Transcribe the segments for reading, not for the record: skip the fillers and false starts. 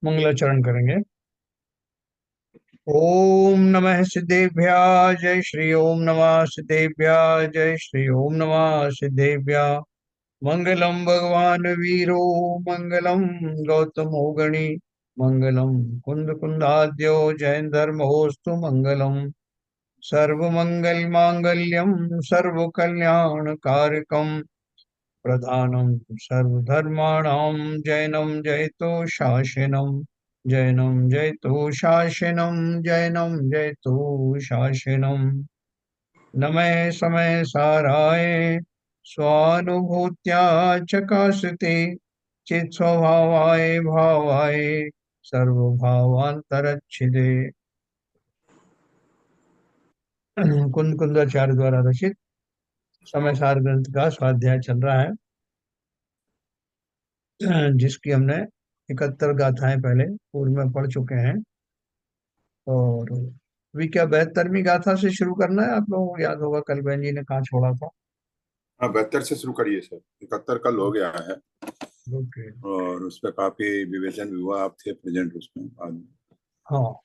मंगलाचरण करेंगे। ओम नमः सिद्धेभ्या जय श्री ओम नमः सिद्धेभ्या जय श्री ओम नमः सिद्धेभ्या। मंगलम भगवान वीरो मंगलम गौतमो गणी मंगलम कुंद कुंदाद्यो जैन धर्मोस्तु मंगलम। सर्वमंगल मांगल्यम सर्वकल्याणकारकम प्रधानम सर्वधर्माणां जैनम जयतो शासनम। जैनम जयतो शासनम जैनम जयतो शासनम। नमः समय साराय स्वानुभूत्या चकाशते चित स्वभावाय भावाय सर्वभावांतरच्छिदे। कुंद कुंदाचार्य द्वारा रचित समय सार ग्रंथ का स्वाध्याय चल रहा है, जिसकी हमने 71 गाथाएं पहले पूर्व में पढ़ चुके हैं। और अभी क्या 72वीं गाथा से शुरू करना है? आप लोगों को याद होगा कल बहन जी ने कहाँ छोड़ा था। हाँ, 72 से शुरू करिए सर। 71 कल हो गया है ओके। और उस पर काफी विवेचन भी हुआ, आप थे प्रेजेंट उसमें बाद। हाँ,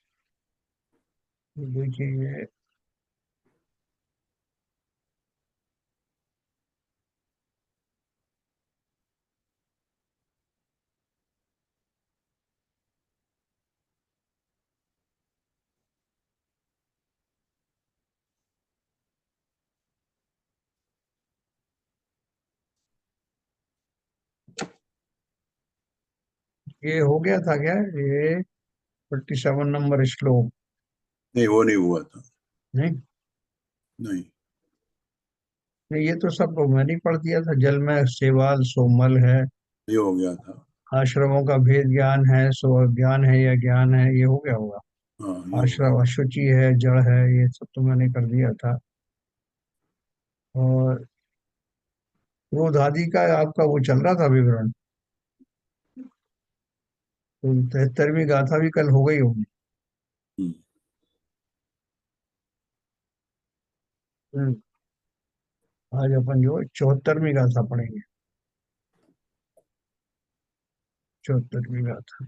देखिए ये हो गया था क्या, ये 47 नंबर श्लोक? नहीं, वो नहीं हुआ था। नहीं नहीं। नहीं, ये तो सब मैंने ही पढ़ दिया था। जल में सेवाल सोमल है, ये हो गया था। आश्रमों का भेद ज्ञान है, सो अज्ञान है या ज्ञान है, ये हो गया होगा। हाँ, ये हो गया। आश्रम अशुचि है, जड़ है, ये सब तो मैंने कर दिया था। और क्रोध आदि का आपका वो चल रहा था विवरण। तो 73वीं गाथा भी कल हो गई होगी। हम्म। हम्म, आज अपन जो 74वीं गाथा पढ़ेंगे। 74वीं गाथा।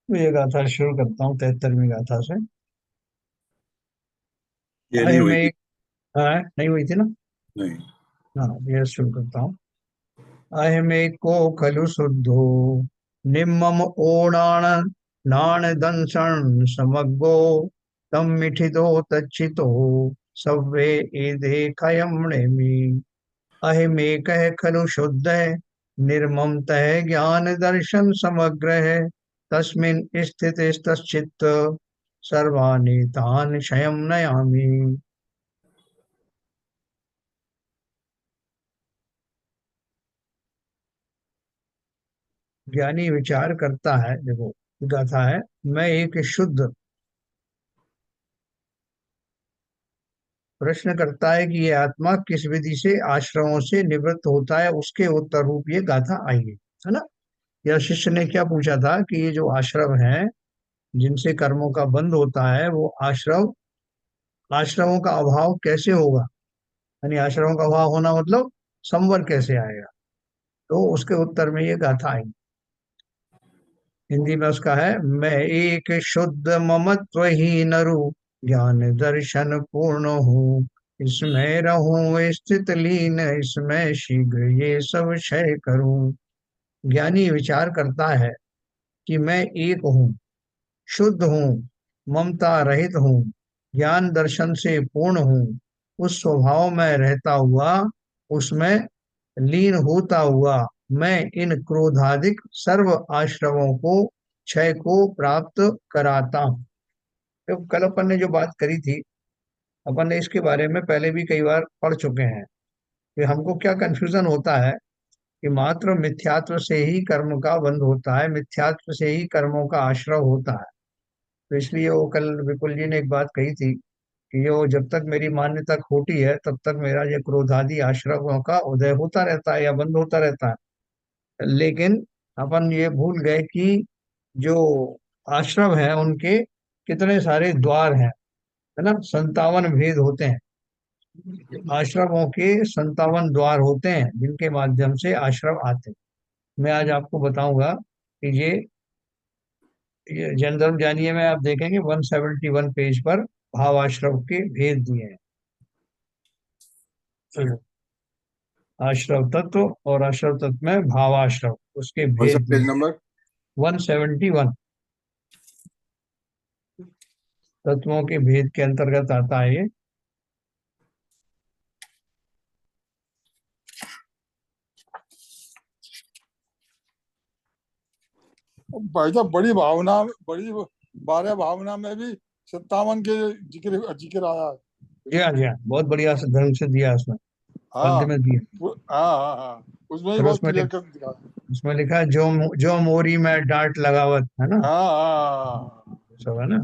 तो ये गाथा शुरू करता हूँ 73वीं गाथा से। ये नहीं आय हुई में थी। हाँ, नहीं हुई थी ना। नहीं। हाँ, ये शुरू करता हूँ। अहमेको खलु शुद्धो निम्मम ओणान नान दंसन समग्गो तम मिठिदो तच्चितो सव्वे एधे खयम नेमि। अहिमेकः खलु शुद्धः निर्ममतः ज्ञान दर्शन समग्र है तस्मिन् स्थितस्तच्चित् सर्वाणि तान् क्षयं नयामि। ज्ञानी विचार करता है, देखो गाथा है, मैं एक शुद्ध। प्रश्न करता है कि ये आत्मा किस विधि से आश्रमों से निवृत्त होता है, उसके उत्तर रूप ये गाथा आई है ना। यह शिष्य ने क्या पूछा था कि ये जो आश्रम है जिनसे कर्मों का बंद होता है, वो आश्रमों का अभाव कैसे होगा, यानी आश्रमों का अभाव होना मतलब संवर कैसे आएगा। तो उसके उत्तर में ये गाथा आई। हिंदी में उसका है, मैं एक शुद्ध ममत्व ही नरु ज्ञान दर्शन पूर्ण हूँ, इसमें रहूं स्थित लीन, इसमें शीघ्र ये सब क्षय करूं। ज्ञानी विचार करता है कि मैं एक हूँ, शुद्ध हूँ, ममता रहित हूँ, ज्ञान दर्शन से पूर्ण हूँ, उस स्वभाव में रहता हुआ, उसमें लीन होता हुआ मैं इन क्रोधाधिक सर्व आश्रमों को क्षय को प्राप्त कराता हूँ। तो कल अपन ने जो बात करी थी, अपन ने इसके बारे में पहले भी कई बार पढ़ चुके हैं कि हमको क्या कंफ्यूजन होता है कि मात्र मिथ्यात्व से ही कर्म का बंध होता है, मिथ्यात्व से ही कर्मों का आश्रय होता है। तो इसलिए वो कल विपुल जी ने एक बात कही थी कि ये जब तक मेरी मान्यता खोटी है तब तक मेरा ये क्रोधादि आश्रमों का उदय होता रहता है या बंद होता रहता है। लेकिन अपन ये भूल गए कि जो आश्रम है उनके कितने सारे द्वार हैं, है ना, 57 भेद होते हैं। आश्रमों के 57 द्वार होते हैं जिनके माध्यम से आश्रम आते हैं। मैं आज आपको बताऊंगा कि ये जैन धर्म जानिए में आप देखेंगे 171 पेज पर भाव आश्रम के भेद दिए हैं। आश्रव तत्व और आश्रव तत्व में भावाश्रव, उसके कौन सा भेद पेज दिए। नंबर? 171 तत्वों के भेद के अंतर्गत आता है ये। भाई साहब, बड़ी 12 भावना में भी 57 के जिक्र जिक्र आया है। जी हाँ, जी हाँ, बहुत बढ़िया से ढंग से दिया उसमें, हाँ पद्य में दिया। हाँ हाँ हाँ, उसमें ही फिर बहुत क्लियर कर दिखा है। उसमें लिखा है, जो मोरी में डांट लगावत, है ना, हाँ हाँ हाँ, सब है ना।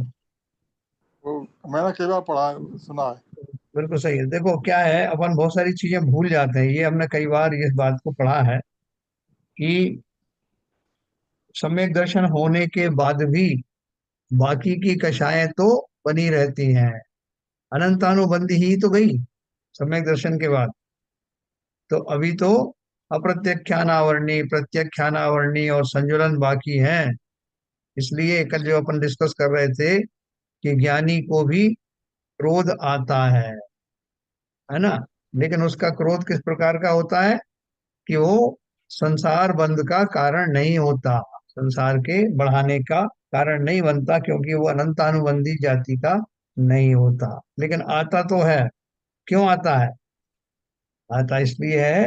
वो मैंने कई बार पढ़ा है, सुना है। बिल्कुल सही है। देखो क्या है, अपन बहुत सारी चीजें भूल जाते हैं, ये हमने कई बार इस बात को पढ़ा है कि सम्यक दर्शन होने के बाद भी बाकी की कषायें तो बनी रहती हैं। अनंतानुबंधी ही तो गई सम्यक दर्शन के बाद। तो अभी तो अप्रत्यक्षानावरणी, प्रत्यक्षानावरणी और संजुलन बाकी है। इसलिए कल जो अपन डिस्कस कर रहे थे कि ज्ञानी को भी क्रोध आता है ना, लेकिन उसका क्रोध किस प्रकार का होता है कि वो संसार बंध का कारण नहीं होता, संसार के बढ़ाने का कारण नहीं बनता, क्योंकि वो अनंतानुबंधी जाति का नहीं होता। लेकिन आता तो है। क्यों आता है? आता इसलिए है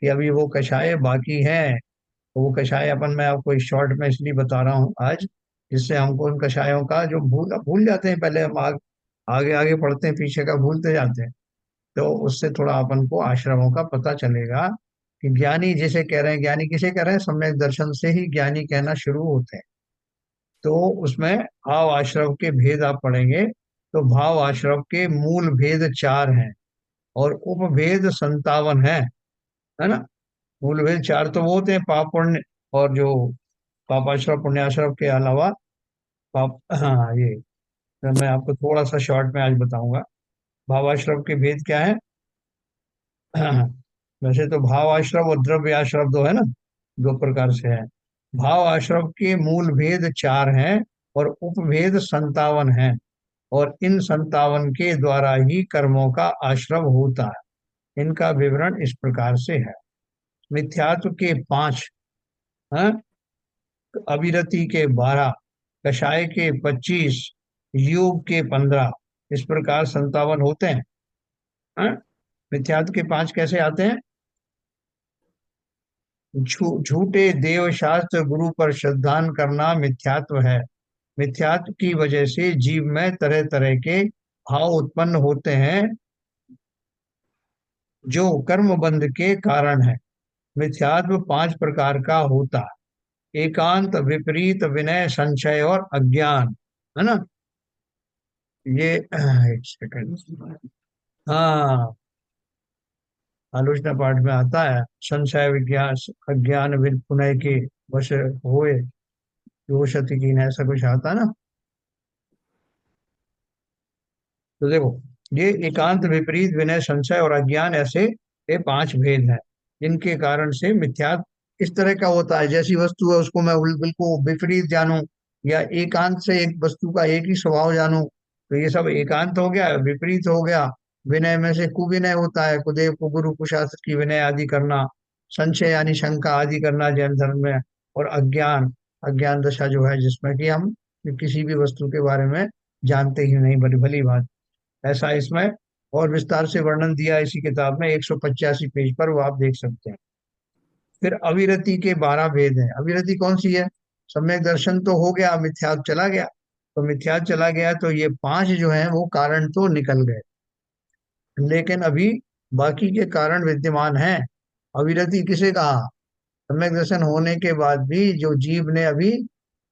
कि अभी वो कषाय बाकी हैं। तो वो कषाय अपन, मैं आपको इस शॉर्ट में इसलिए बता रहा हूँ आज, जिससे हमको उन कषायों का जो भूल भूल जाते हैं, पहले हम आगे आगे पढ़ते हैं, पीछे का भूलते जाते हैं। तो उससे थोड़ा अपन को आश्रमों का पता चलेगा कि ज्ञानी जिसे कह रहे हैं, ज्ञानी किसे कह रहे हैं, सम्यक दर्शन से ही ज्ञानी कहना शुरू होते हैं। तो उसमें भाव आश्रव के भेद आप पढ़ेंगे तो भाव आश्रव के मूल भेद 4 हैं और उपभेद 57 है ना। मूल भेद 4 तो वो होते हैं, पाप पुण्य, और जो पापाश्रव पुण्याश्रव के अलावा पाप, हाँ ये तो मैं आपको थोड़ा सा शॉर्ट में आज बताऊंगा। भावाश्रव के भेद क्या है? वैसे तो भाव आश्रव और द्रव्य आश्रव दो है ना, दो प्रकार से है। भाव आश्रव के मूल भेद 4 हैं और उपभेद 57 हैं, और इन 57 के द्वारा ही कर्मों का आश्रव होता है। इनका विवरण इस प्रकार से है। मिथ्यात्व के 5 हैं, अविरति के 12, कषाय के 25, योग के 15, इस प्रकार 57 होते हैं। मिथ्यात्व के 5 कैसे आते हैं? झूठे देव शास्त्र गुरु पर श्रद्धान करना मिथ्यात्व है। मिथ्यात्व की वजह से जीव में तरह तरह के भाव उत्पन्न होते हैं जो कर्म बंध के कारण है। मिथ्यात्व 5 प्रकार का होता है: एकांत, विपरीत, विनय, संशय और अज्ञान, है ना। ये एक सेकंड, हाँ, आलोचना पाठ में आता है, संशय विज्ञान अज्ञान विद पुनः के वश होए, योषति कीन, ऐसा कुछ आता है ना। तो देखो, ये एकांत, विपरीत, विनय, संशय और अज्ञान, ऐसे ये 5 भेद हैं जिनके कारण से मिथ्या इस तरह का होता है। जैसी वस्तु है उसको मैं बिल्कुल विपरीत जानूं, या एकांत से एक वस्तु का एक ही स्वभाव जानूं, तो ये सब एकांत हो गया, विपरीत हो गया। विनय में से कुविनय होता है, कुदेव कुगुरु कुशास्त्र की विनय आदि करना, संशय यानी शंका आदि करना जैन धर्म में, और अज्ञान, अज्ञान दशा जो है जिसमें कि हम किसी भी वस्तु के बारे में जानते ही नहीं, बड़ी भली बात। ऐसा इसमें और विस्तार से वर्णन दिया इसी किताब में 185 पेज पर, वो आप देख सकते हैं। फिर अविरति के 12 भेद हैं। अविरति कौन सी है? सम्यक दर्शन तो हो गया, मिथ्यात्व चला गया। तो मिथ्यात्व चला गया तो ये 5 जो हैं वो कारण तो निकल गए, लेकिन अभी बाकी के कारण विद्यमान हैं। अविरति किसे कहा? सम्यक दर्शन होने के बाद भी जो जीव ने अभी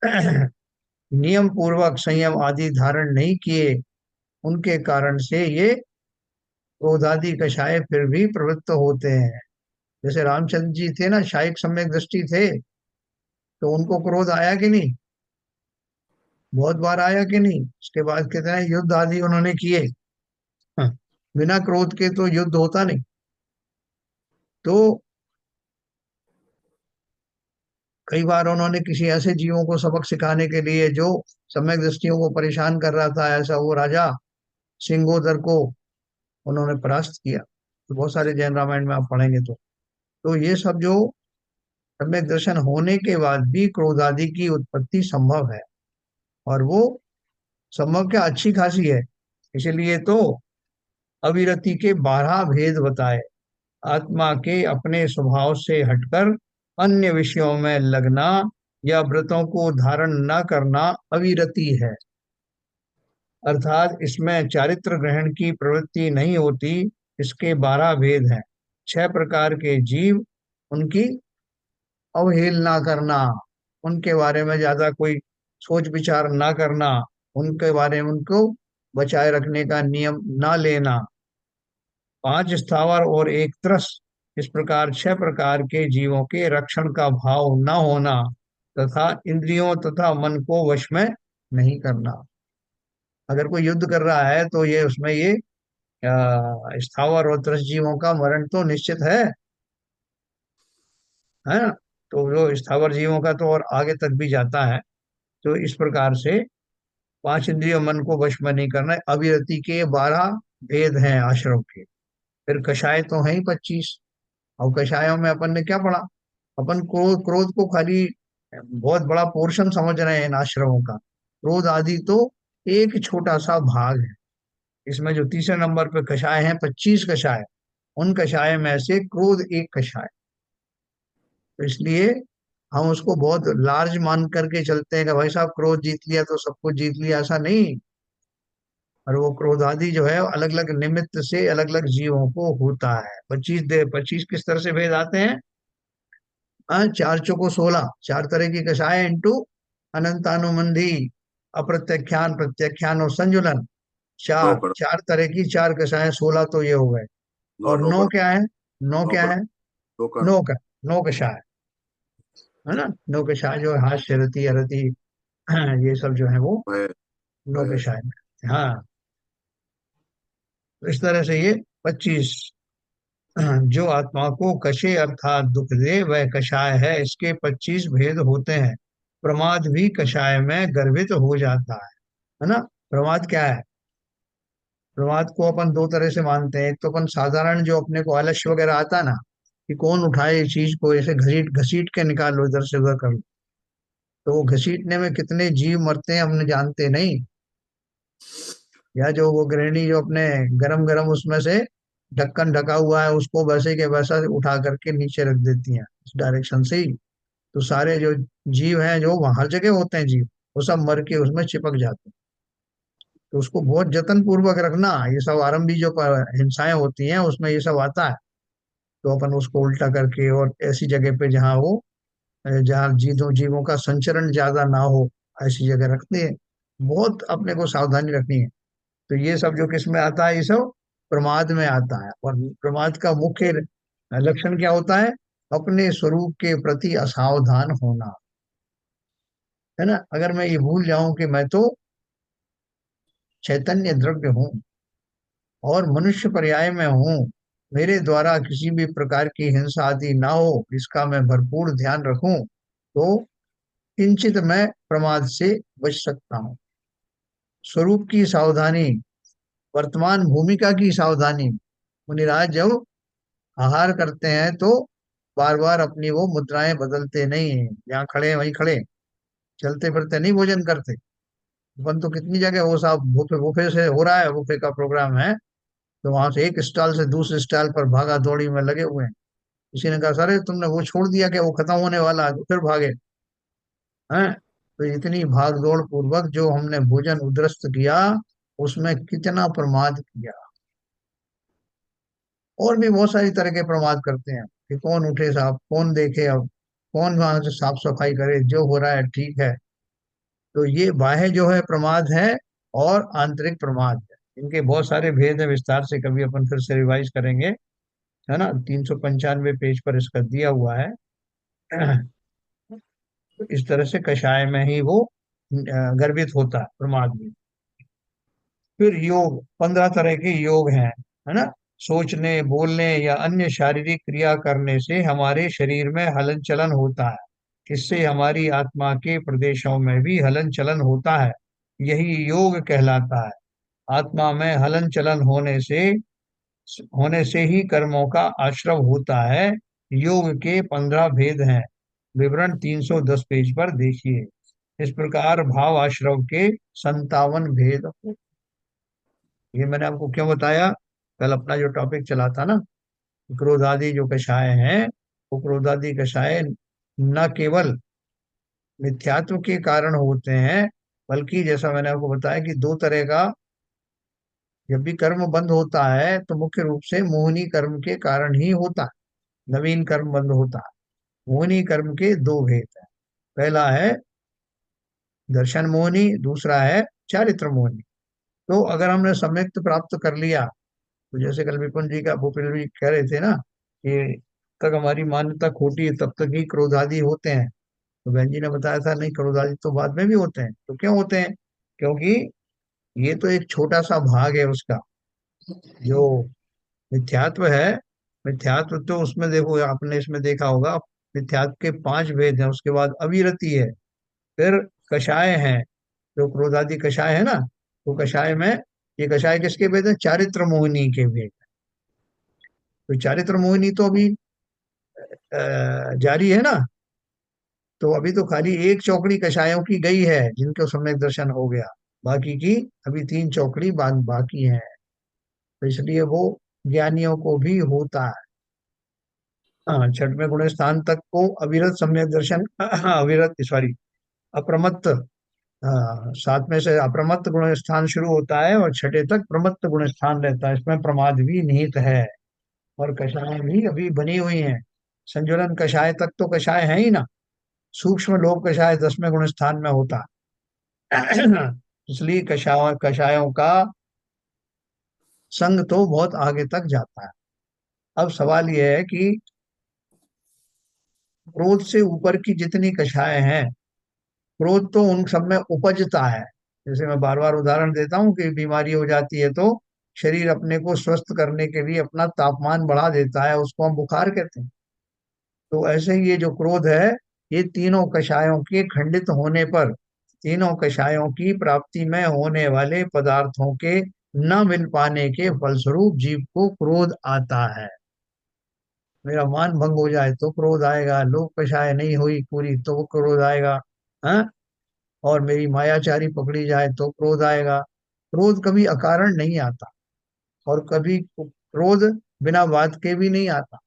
नियम पूर्वक संयम आदि धारण नहीं किए, उनके कारण से ये क्रोधादि कषाय फिर भी प्रवृत्त होते हैं। जैसे रामचंद्र जी थे ना, शायक सम्यक दृष्टि थे, तो उनको क्रोध आया कि नहीं? बहुत बार आया कि नहीं? उसके बाद कितने युद्ध आदि उन्होंने किए। हाँ, बिना क्रोध के तो युद्ध होता नहीं। तो कई बार उन्होंने किसी ऐसे जीवों को सबक सिखाने के लिए जो सम्यक दृष्टियों को परेशान कर रहा था, ऐसा वो राजा सिंगोदर को उन्होंने परास्त किया। तो बहुत सारे जैन रामायण में आप पढ़ेंगे तो ये सब जो सम्यक दर्शन होने के बाद भी क्रोध आदि की उत्पत्ति संभव है, और वो संभव क्या, अच्छी खासी है। इसलिए तो अविरति के 12 भेद बताए। आत्मा के अपने स्वभाव से हटकर अन्य विषयों में लगना या व्रतों को धारण न करना अविरति है। अर्थात इसमें चारित्र ग्रहण की प्रवृत्ति नहीं होती। इसके 12 भेद हैं। 6 प्रकार के जीव, उनकी अवहेलना करना, उनके बारे में ज्यादा कोई सोच विचार ना करना, उनके बारे में उनको बचाए रखने का नियम ना लेना। 5 स्थावर और एक त्रस, इस प्रकार 6 प्रकार के जीवों के रक्षण का भाव न होना, तथा इंद्रियों तथा मन को वश में नहीं करना। अगर कोई युद्ध कर रहा है तो ये उसमें ये स्थावर और त्रस जीवों का मरण तो निश्चित है ना? तो जो स्थावर जीवों का तो और आगे तक भी जाता है। तो इस प्रकार से 5 इंद्रियों मन को वश में नहीं करना है। अविरति के 12 भेद हैं आश्रम के। फिर कषाय तो है ही 25। और कषायों में अपन ने क्या पढ़ा? अपन क्रोध क्रोध को खाली बहुत बड़ा पोर्शन समझ रहे हैं इन आश्रमों का। क्रोध आदि तो एक छोटा सा भाग है। इसमें जो तीसरे नंबर पे कषाय हैं, 25 कषाय, उन कषाय में से क्रोध एक कषाय। तो इसलिए हम उसको बहुत लार्ज मान करके चलते हैं कि भाई साहब क्रोध जीत लिया तो सब कुछ जीत लिया, ऐसा नहीं। और वो क्रोध आदि जो है अलग अलग निमित्त से अलग अलग जीवों को होता है। 25 किस तरह से भेद आते हैं? हाँ, 4 चौको 16, 4 तरह की कषाय इंटू अनंतानुबंधी, अप्रत्याख्यान, प्रत्याख्यान और संजुलन। नौ चार कर 4 तरह की 4 कषाय, 16 तो ये हो गए। नौ और नौ नौ कर क्या है? नौ नौ क्या कर है? दो कर नौ का, 9 कषाय है ना। 9 कषाय जो हास्य रति अरति, ये सब जो है वो है 9 है कषाय में। हाँ, तो इस तरह से ये 25 जो आत्मा को कषे अर्थात दुख दे वह कषाय है। इसके 25 भेद होते हैं। प्रमाद भी कषाय में गर्भित हो जाता है ना। प्रमाद क्या है? प्रमाद को अपन दो तरह से मानते हैं। एक तो अपन साधारण जो अपने को आलस्य वगैरह आता है ना, कि कौन उठाए इस चीज को, ऐसे घसीट घसीट के निकाल लो, इधर से उधर कर लो। तो वो घसीटने में कितने जीव मरते हैं हमने जानते नहीं। या जो वो गृहिणी जो अपने गरम गरम उसमें से ढक्कन ढका हुआ है उसको वैसे के वैसा उठा करके नीचे रख देती हैं इस डायरेक्शन से ही। तो सारे जो जीव हैं जो वहां हर जगह होते हैं जीव, वो सब मर के उसमें चिपक जाते हैं। तो उसको बहुत जतन पूर्वक रखना। ये सब आरंभी जो हिंसाएं होती हैं उसमें ये सब आता है। तो अपन उसको उल्टा करके और ऐसी जगह पे जहाँ वो जहाँ जीवों जीवों का संचरण ज्यादा ना हो, ऐसी जगह रखते हैं। बहुत अपने को सावधानी रखनी है। तो ये सब जो किस में आता है, ये सब प्रमाद में आता है। और प्रमाद का मुख्य लक्षण क्या होता है? अपने स्वरूप के प्रति असावधान होना, है ना। अगर मैं ये भूल जाऊं कि मैं तो चैतन्य द्रव्य हूँ और मनुष्य पर्याय में हूँ, मेरे द्वारा किसी भी प्रकार की हिंसा आदि ना हो, इसका मैं भरपूर ध्यान रखूं, तो किंचित मैं प्रमाद से बच सकता हूँ। स्वरूप की सावधानी, वर्तमान भूमिका की सावधानी। मुनिराज जब आहार करते हैं तो बार बार अपनी वो मुद्राएं बदलते नहीं है। जहाँ खड़े हैं वहीं खड़े, चलते फिरते नहीं भोजन करते। अपन तो कितनी जगह वो साहब बुफे बुफे से हो रहा है, बुफे का प्रोग्राम है, तो वहां से एक स्टॉल से दूसरे स्टॉल पर भागा दौड़ी में लगे हुए हैं। किसी ने कहा सर तुमने वो छोड़ दिया कि वो खत्म होने वाला है, तो फिर भागे हैं। तो इतनी भाग दौड़ पूर्वक जो हमने भोजन उद्रस्त किया, उसमें कितना प्रमाद किया। और भी बहुत सारी तरह के प्रमाद करते हैं कि कौन उठे साहब, कौन देखे, अब कौन वहां से साफ सफाई करे, जो हो रहा है ठीक है। तो ये बाह्य जो है प्रमाद है, और आंतरिक प्रमाद है। इनके बहुत सारे भेद है, विस्तार से कभी अपन फिर से रिवाइज करेंगे, है ना। 395 पेज पर इसका दिया हुआ है। तो इस तरह से कषाय में ही वो गर्वित होता है, प्रमाद में। फिर योग, 15 तरह के योग हैं, है ना। सोचने, बोलने या अन्य शारीरिक क्रिया करने से हमारे शरीर में हलन चलन होता है। इससे हमारी आत्मा के प्रदेशों में भी हलन चलन होता है। यही योग कहलाता है। आत्मा में हलन चलन होने से ही कर्मों का आश्रव होता है। योग के 15 भेद हैं। विवरण 310 पेज पर देखिए। इस प्रकार भाव आश्रव के 57 भेद। ये मैंने आपको क्यों बताया, कल अपना जो टॉपिक चला था ना, क्रोधादि जो कषाय हैं, वो क्रोधादि कषाय न केवल मिथ्यात्व के कारण होते हैं, बल्कि जैसा मैंने आपको बताया कि दो तरह का, जब भी कर्म बंद होता है तो मुख्य रूप से मोहिनी कर्म के कारण ही होता है। नवीन कर्म बंद होता है। मोहिनी कर्म के दो भेद हैं। पहला है दर्शन मोहिनी, दूसरा है चारित्र मोहिनी। तो अगर हमने सम्यक्त प्राप्त कर लिया, तो जैसे कल विपुल जी का भूपेंद्र जी कह रहे थे ना कि तक हमारी मान्यता खोटी है तब तक ही क्रोधादि होते हैं, तो बहन जी ने बताया था नहीं, क्रोधादि तो बाद में भी होते हैं। तो क्यों होते हैं? क्योंकि ये तो एक छोटा सा भाग है उसका, जो मिथ्यात्व है। मिथ्यात्व तो उसमें देखो, आपने इसमें देखा होगा, मिथ्यात्व के 5 भेद हैं। उसके बाद अविरति है, फिर कषाय है, जो क्रोधादि कषाय है ना, तो कषाय में, ये कषाय किसके भेद है? चारित्र मोहिनी के भेद। तो चारित्र मोहिनी तो अभी जारी है ना। तो अभी तो खाली एक चौकड़ी कषायों की गई है जिनको सम्यक दर्शन हो गया, बाकी की अभी 3 चौकड़ी बाकी हैं। तो इसलिए वो ज्ञानियों को भी होता है। हाँ, छठवें गुण स्थान तक को अविरत सम्यक दर्शन अविरत, सॉरी, अप्रमत्त। हाँ, 7वें से अप्रमत्त गुण स्थान शुरू होता है और छठे तक प्रमत्त गुण स्थान रहता है। इसमें प्रमाद भी निहित है। और कषाय भी अभी बनी हुई हैं। संजुलन कषाय तक तो कषाय है ही ना। सूक्ष्म लोभ कषाय 10वें गुण स्थान में होता है। इसलिए कषायों का संग तो बहुत आगे तक जाता है। अब सवाल यह है कि क्रोध से ऊपर की जितनी कषाय हैं, क्रोध तो उन सब में उपजता है। जैसे मैं बार बार उदाहरण देता हूँ कि बीमारी हो जाती है तो शरीर अपने को स्वस्थ करने के लिए अपना तापमान बढ़ा देता है, उसको हम बुखार कहते हैं। तो ऐसे ही ये जो क्रोध है, ये तीनों कषायों के खंडित होने पर, तीनों कषायों की प्राप्ति में होने वाले पदार्थों के न मिल पाने के फलस्वरूप जीव को क्रोध आता है। मेरा मान भंग हो जाए तो क्रोध आएगा, लोभ कषाय नहीं हुई पूरी तो वो क्रोध आएगा, हाँ। और मेरी मायाचारी पकड़ी जाए तो क्रोध आएगा। क्रोध कभी अकारण नहीं आता, और कभी क्रोध बिना बात के भी नहीं आता।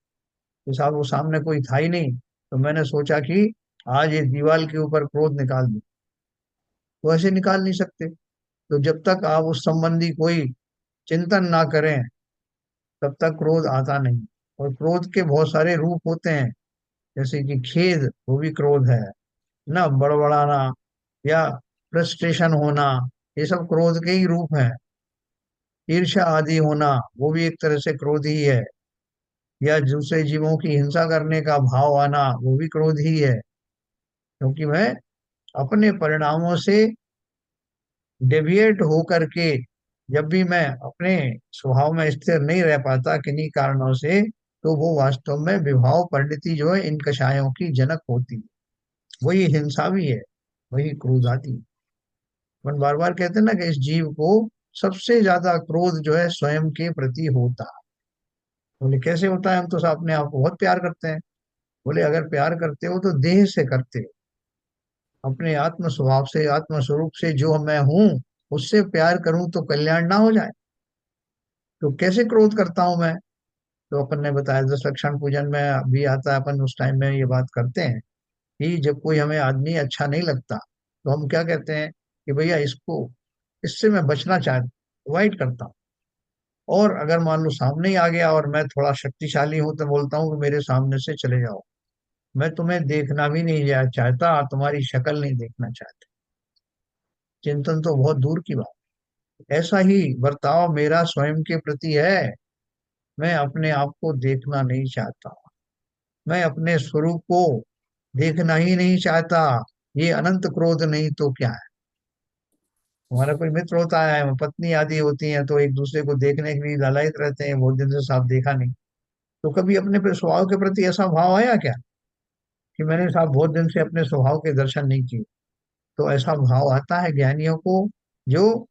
तो साहब वो सामने कोई था ही नहीं, तो मैंने सोचा कि आज ये दीवार के ऊपर क्रोध निकाल दूं, तो ऐसे निकाल नहीं सकते। तो जब तक आप उस संबंधी कोई चिंतन ना करें, तब तक क्रोध आता नहीं। और क्रोध के बहुत सारे रूप होते हैं, जैसे कि खेद, वो भी क्रोध है ना, बड़बड़ाना या फ्रस्ट्रेशन होना, ये सब क्रोध के ही रूप हैं। ईर्ष्या आदि होना, वो भी एक तरह से क्रोध ही है। या दूसरे जीवों की हिंसा करने का भाव आना, वो भी क्रोध ही है। क्योंकि मैं अपने परिणामों से डेविएट होकर के, जब भी मैं अपने स्वभाव में स्थिर नहीं रह पाता किन्हीं कारणों से, तो वो वास्तव में विभाव परिणति जो है इन कषायों की जनक होती है। वही हिंसा भी है, वही क्रोध आदि। अपन बार बार कहते हैं ना कि इस जीव को सबसे ज्यादा क्रोध जो है स्वयं के प्रति होता है। बोले कैसे होता है? हम तो अपने आप को बहुत प्यार करते हैं। बोले अगर प्यार करते हो तो देह से करते हो, अपने आत्म स्वभाव से, आत्म स्वरूप से जो मैं हूं, उससे प्यार करूं तो कल्याण ना हो जाए। तो कैसे क्रोध करता हूं मैं? तो अपन ने बताया, 10 लक्षण पूजन में भी आता है, अपन उस टाइम में ये बात करते हैं कि जब कोई हमें आदमी अच्छा नहीं लगता, तो हम क्या कहते हैं कि भैया इसको, इससे मैं बचना चाहता, अवॉइड करता हूँ। और अगर मान लो सामने ही आ गया और मैं थोड़ा शक्तिशाली हूं, तो बोलता हूँ कि मेरे सामने से चले जाओ, मैं तुम्हें देखना भी नहीं चाहता, तुम्हारी शक्ल नहीं देखना चाहता। चिंतन तो बहुत दूर की बात। ऐसा ही बर्ताव मेरा स्वयं के प्रति है। मैं अपने आप को देखना नहीं चाहता, मैं अपने स्वरूप को देखना ही नहीं चाहता। ये अनंत क्रोध नहीं तो क्या है? हमारा कोई मित्र होता है, पत्नी आदि होती है, तो एक दूसरे को देखने के लिए लालायित रहते हैं, बहुत दिन से साहब देखा नहीं। तो कभी अपने स्वभाव के प्रति ऐसा भाव आया क्या कि मैंने साहब बहुत दिन से अपने स्वभाव के दर्शन नहीं किए? तो ऐसा भाव आता है ज्ञानियों को, जो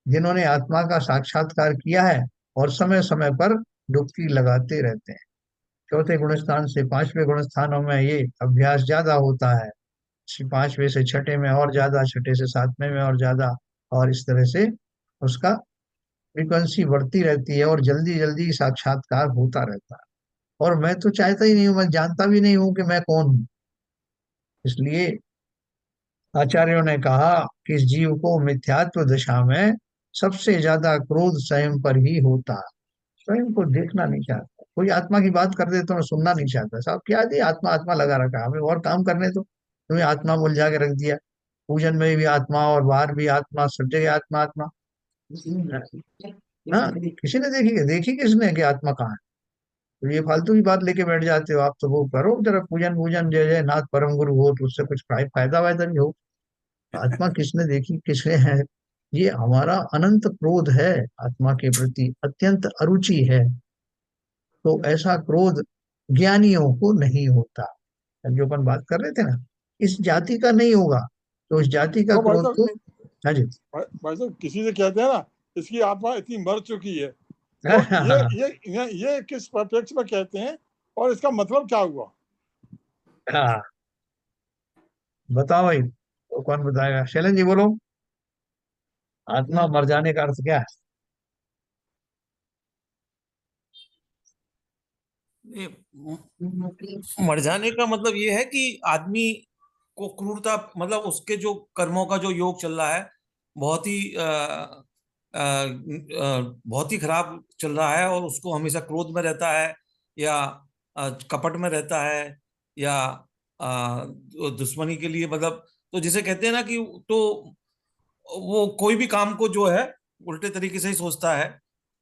जिन्होंने आत्मा का साक्षात्कार किया है और समय समय पर डुबकी लगाते रहते हैं। चौथे गुणस्थान से पांचवें गुणस्थानों में ये अभ्यास ज्यादा होता है, पांचवें से छठे में और ज्यादा, छठे से सातवें में और ज्यादा, और इस तरह से उसका फ्रीक्वेंसी बढ़ती रहती है और जल्दी जल्दी साक्षात्कार होता रहता है। और मैं तो चाहता ही नहीं हूँ, मैं जानता भी नहीं हूँ कि मैं कौन हूँ। इसलिए आचार्यों ने कहा कि इस जीव को मिथ्यात्व दशा में सबसे ज्यादा क्रोध स्वयं पर ही होता है। स्वयं को देखना नहीं चाहता, कोई आत्मा की बात कर दे तो मैं सुनना नहीं चाहता। साहब क्या दी, आत्मा आत्मा लगा रखा है, हमें और काम करने तो तुम्हें आत्मा उलझा के रख दिया। पूजन में भी आत्मा और बाहर भी आत्मा, सब जगह आत्मा आत्मा। हाँ, किसी ने देखी, देखी किसने कि आत्मा कहाँ है? तो ये फालतू की बात लेके बैठ जाते हो आप। तो वो करो जरा पूजन पूजन, जय जय नाथ परम गुरु हो, तो उससे कुछ फायदा वायदा भी हो। आत्मा किसने देखी, किसने है? ये हमारा अनंत क्रोध है, आत्मा के प्रति अत्यंत अरुचि है। तो ऐसा क्रोध ज्ञानियों को नहीं होता। अब जो अपन बात कर रहे थे ना, इस जाति का नहीं होगा, तो इस जाति का तो भाई क्रोध साहब, तो। हाँ जी। भाई साहब किसी से कहते हैं ना, इसकी आत्मा इतनी मर चुकी है, तो ये किस परिप्रेक्ष्य में कहते हैं और इसका मतलब क्या हुआ? हाँ, बताओ भाई, तो कौन बताएगा? शैलन जी बोलो, आत्मा मर जाने का अर्थ क्या है? ये मर जाने का मतलब ये है कि आदमी को क्रूरता, मतलब उसके जो कर्मों का जो योग चल रहा है, बहुत ही बहुत ही खराब चल रहा है, और उसको हमेशा क्रोध में रहता है, या कपट में रहता है, या दुश्मनी के लिए, मतलब तो जिसे कहते हैं ना कि, तो वो कोई भी काम को जो है उल्टे तरीके से ही सोचता है।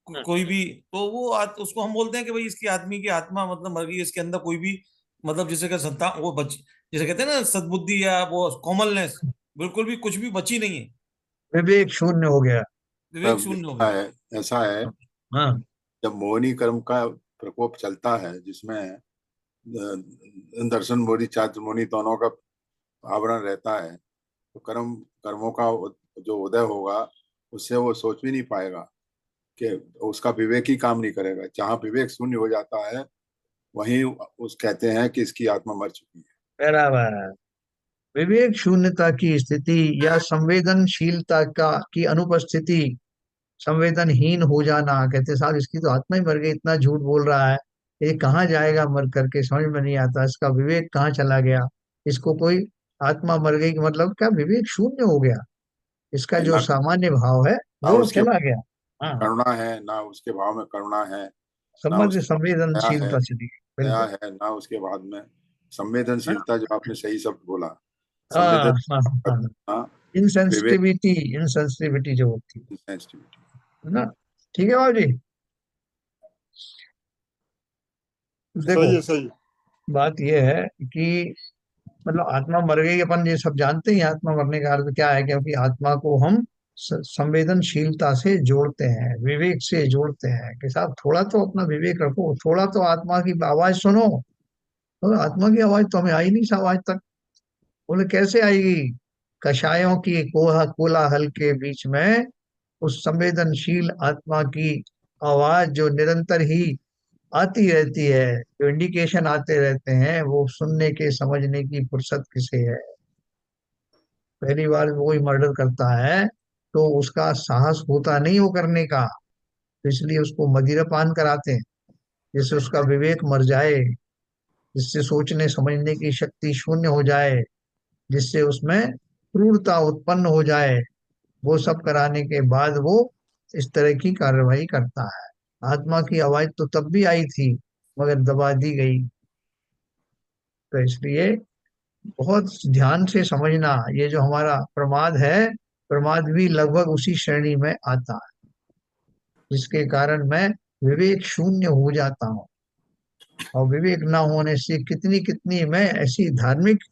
कोई भी, तो वो उसको हम बोलते हैं कि भाई इसकी आदमी की आत्मा मतलब मर गई, इसके अंदर कोई भी, मतलब जिसे कहते संतान वो बच, जिसे कहते हैं ना सद्बुद्धि या वो कॉमननेस, बिल्कुल भी कुछ भी बची नहीं है, विवेक शून्य हो गया। विवेक तब शून्य हो ऐसा गया। है, ऐसा है, हाँ। जब मोहिनी कर्म का प्रकोप चलता है, जिसमें दर्शन मोहिनी चातुर मोहिनी दोनों का आवरण रहता है, तो कर्मों का जो उदय होगा, उससे वो सोच भी नहीं पाएगा, कि उसका विवेक ही काम नहीं करेगा। जहाँ विवेक शून्य हो जाता है, वहीं उस कहते हैं कि इसकी आत्मा मर चुकी है। बराबर। विवेक शून्यता की स्थिति या संवेदनशीलता का की अनुपस्थिति, संवेदनहीन हो जाना। कहते साहब इसकी तो आत्मा ही मर गई, इतना झूठ बोल रहा है, ये कहाँ जाएगा मर करके, समझ में नहीं आता, इसका विवेक कहाँ चला गया। इसको कोई आत्मा मर गई का मतलब क्या, विवेक शून्य हो गया, इसका जो ना सामान्य भाव है ना वो उसके चला गया। हाँ, करुणा है, ना उसके भाव में करुणा है, ना संबंध उसके दया है, संवेदनशीलता चली गई, दया बिल्कुल। है, ना उसके बाद में हाँ संवेदनशीलता, जो आपने सही शब्द बोला, हाँ हाँ संवेदनशीलता, हाँ। ना विवेक, इनसेंसिटिविटी, इनसेंसिटिविटी जो होती सेंसिटिविटी। है ना। ठीक है बाबू जी। देखो, सही है, सही है। बात यह है कि मतलब आत्मा मर गई, अपन ये सब जानते हैं आत्मा मरने का अर्थ क्या है, क्योंकि आत्मा को हम संवेदनशीलता से जोड़ते हैं, विवेक से जोड़ते हैं कि साहब थोड़ा तो अपना विवेक रखो, थोड़ा तो आत्मा की आवाज सुनो। तो आत्मा की आवाज तो हमें आई नहीं साहब आज तक। बोले कैसे आएगी? कषायों की कोलाहल के बीच में उस संवेदनशील आत्मा की आवाज जो निरंतर ही आती रहती है, जो इंडिकेशन आते रहते हैं, वो सुनने के समझने की फुर्सत किसे है? पहली बार कोई मर्डर करता है तो उसका साहस होता नहीं वो करने का, तो इसलिए उसको मदिरा पान कराते हैं, जिससे उसका विवेक मर जाए, जिससे सोचने समझने की शक्ति शून्य हो जाए, जिससे उसमें क्रूरता उत्पन्न हो जाए। वो सब कराने के बाद वो इस तरह की कार्रवाई करता है। आत्मा की आवाज तो तब भी आई थी, मगर दबा दी गई। तो इसलिए बहुत ध्यान से समझना, ये जो हमारा प्रमाद है, प्रमाद भी लगभग उसी श्रेणी में आता है, जिसके कारण मैं विवेक शून्य हो जाता हूँ। और विवेक ना होने से कितनी कितनी मैं ऐसी धार्मिक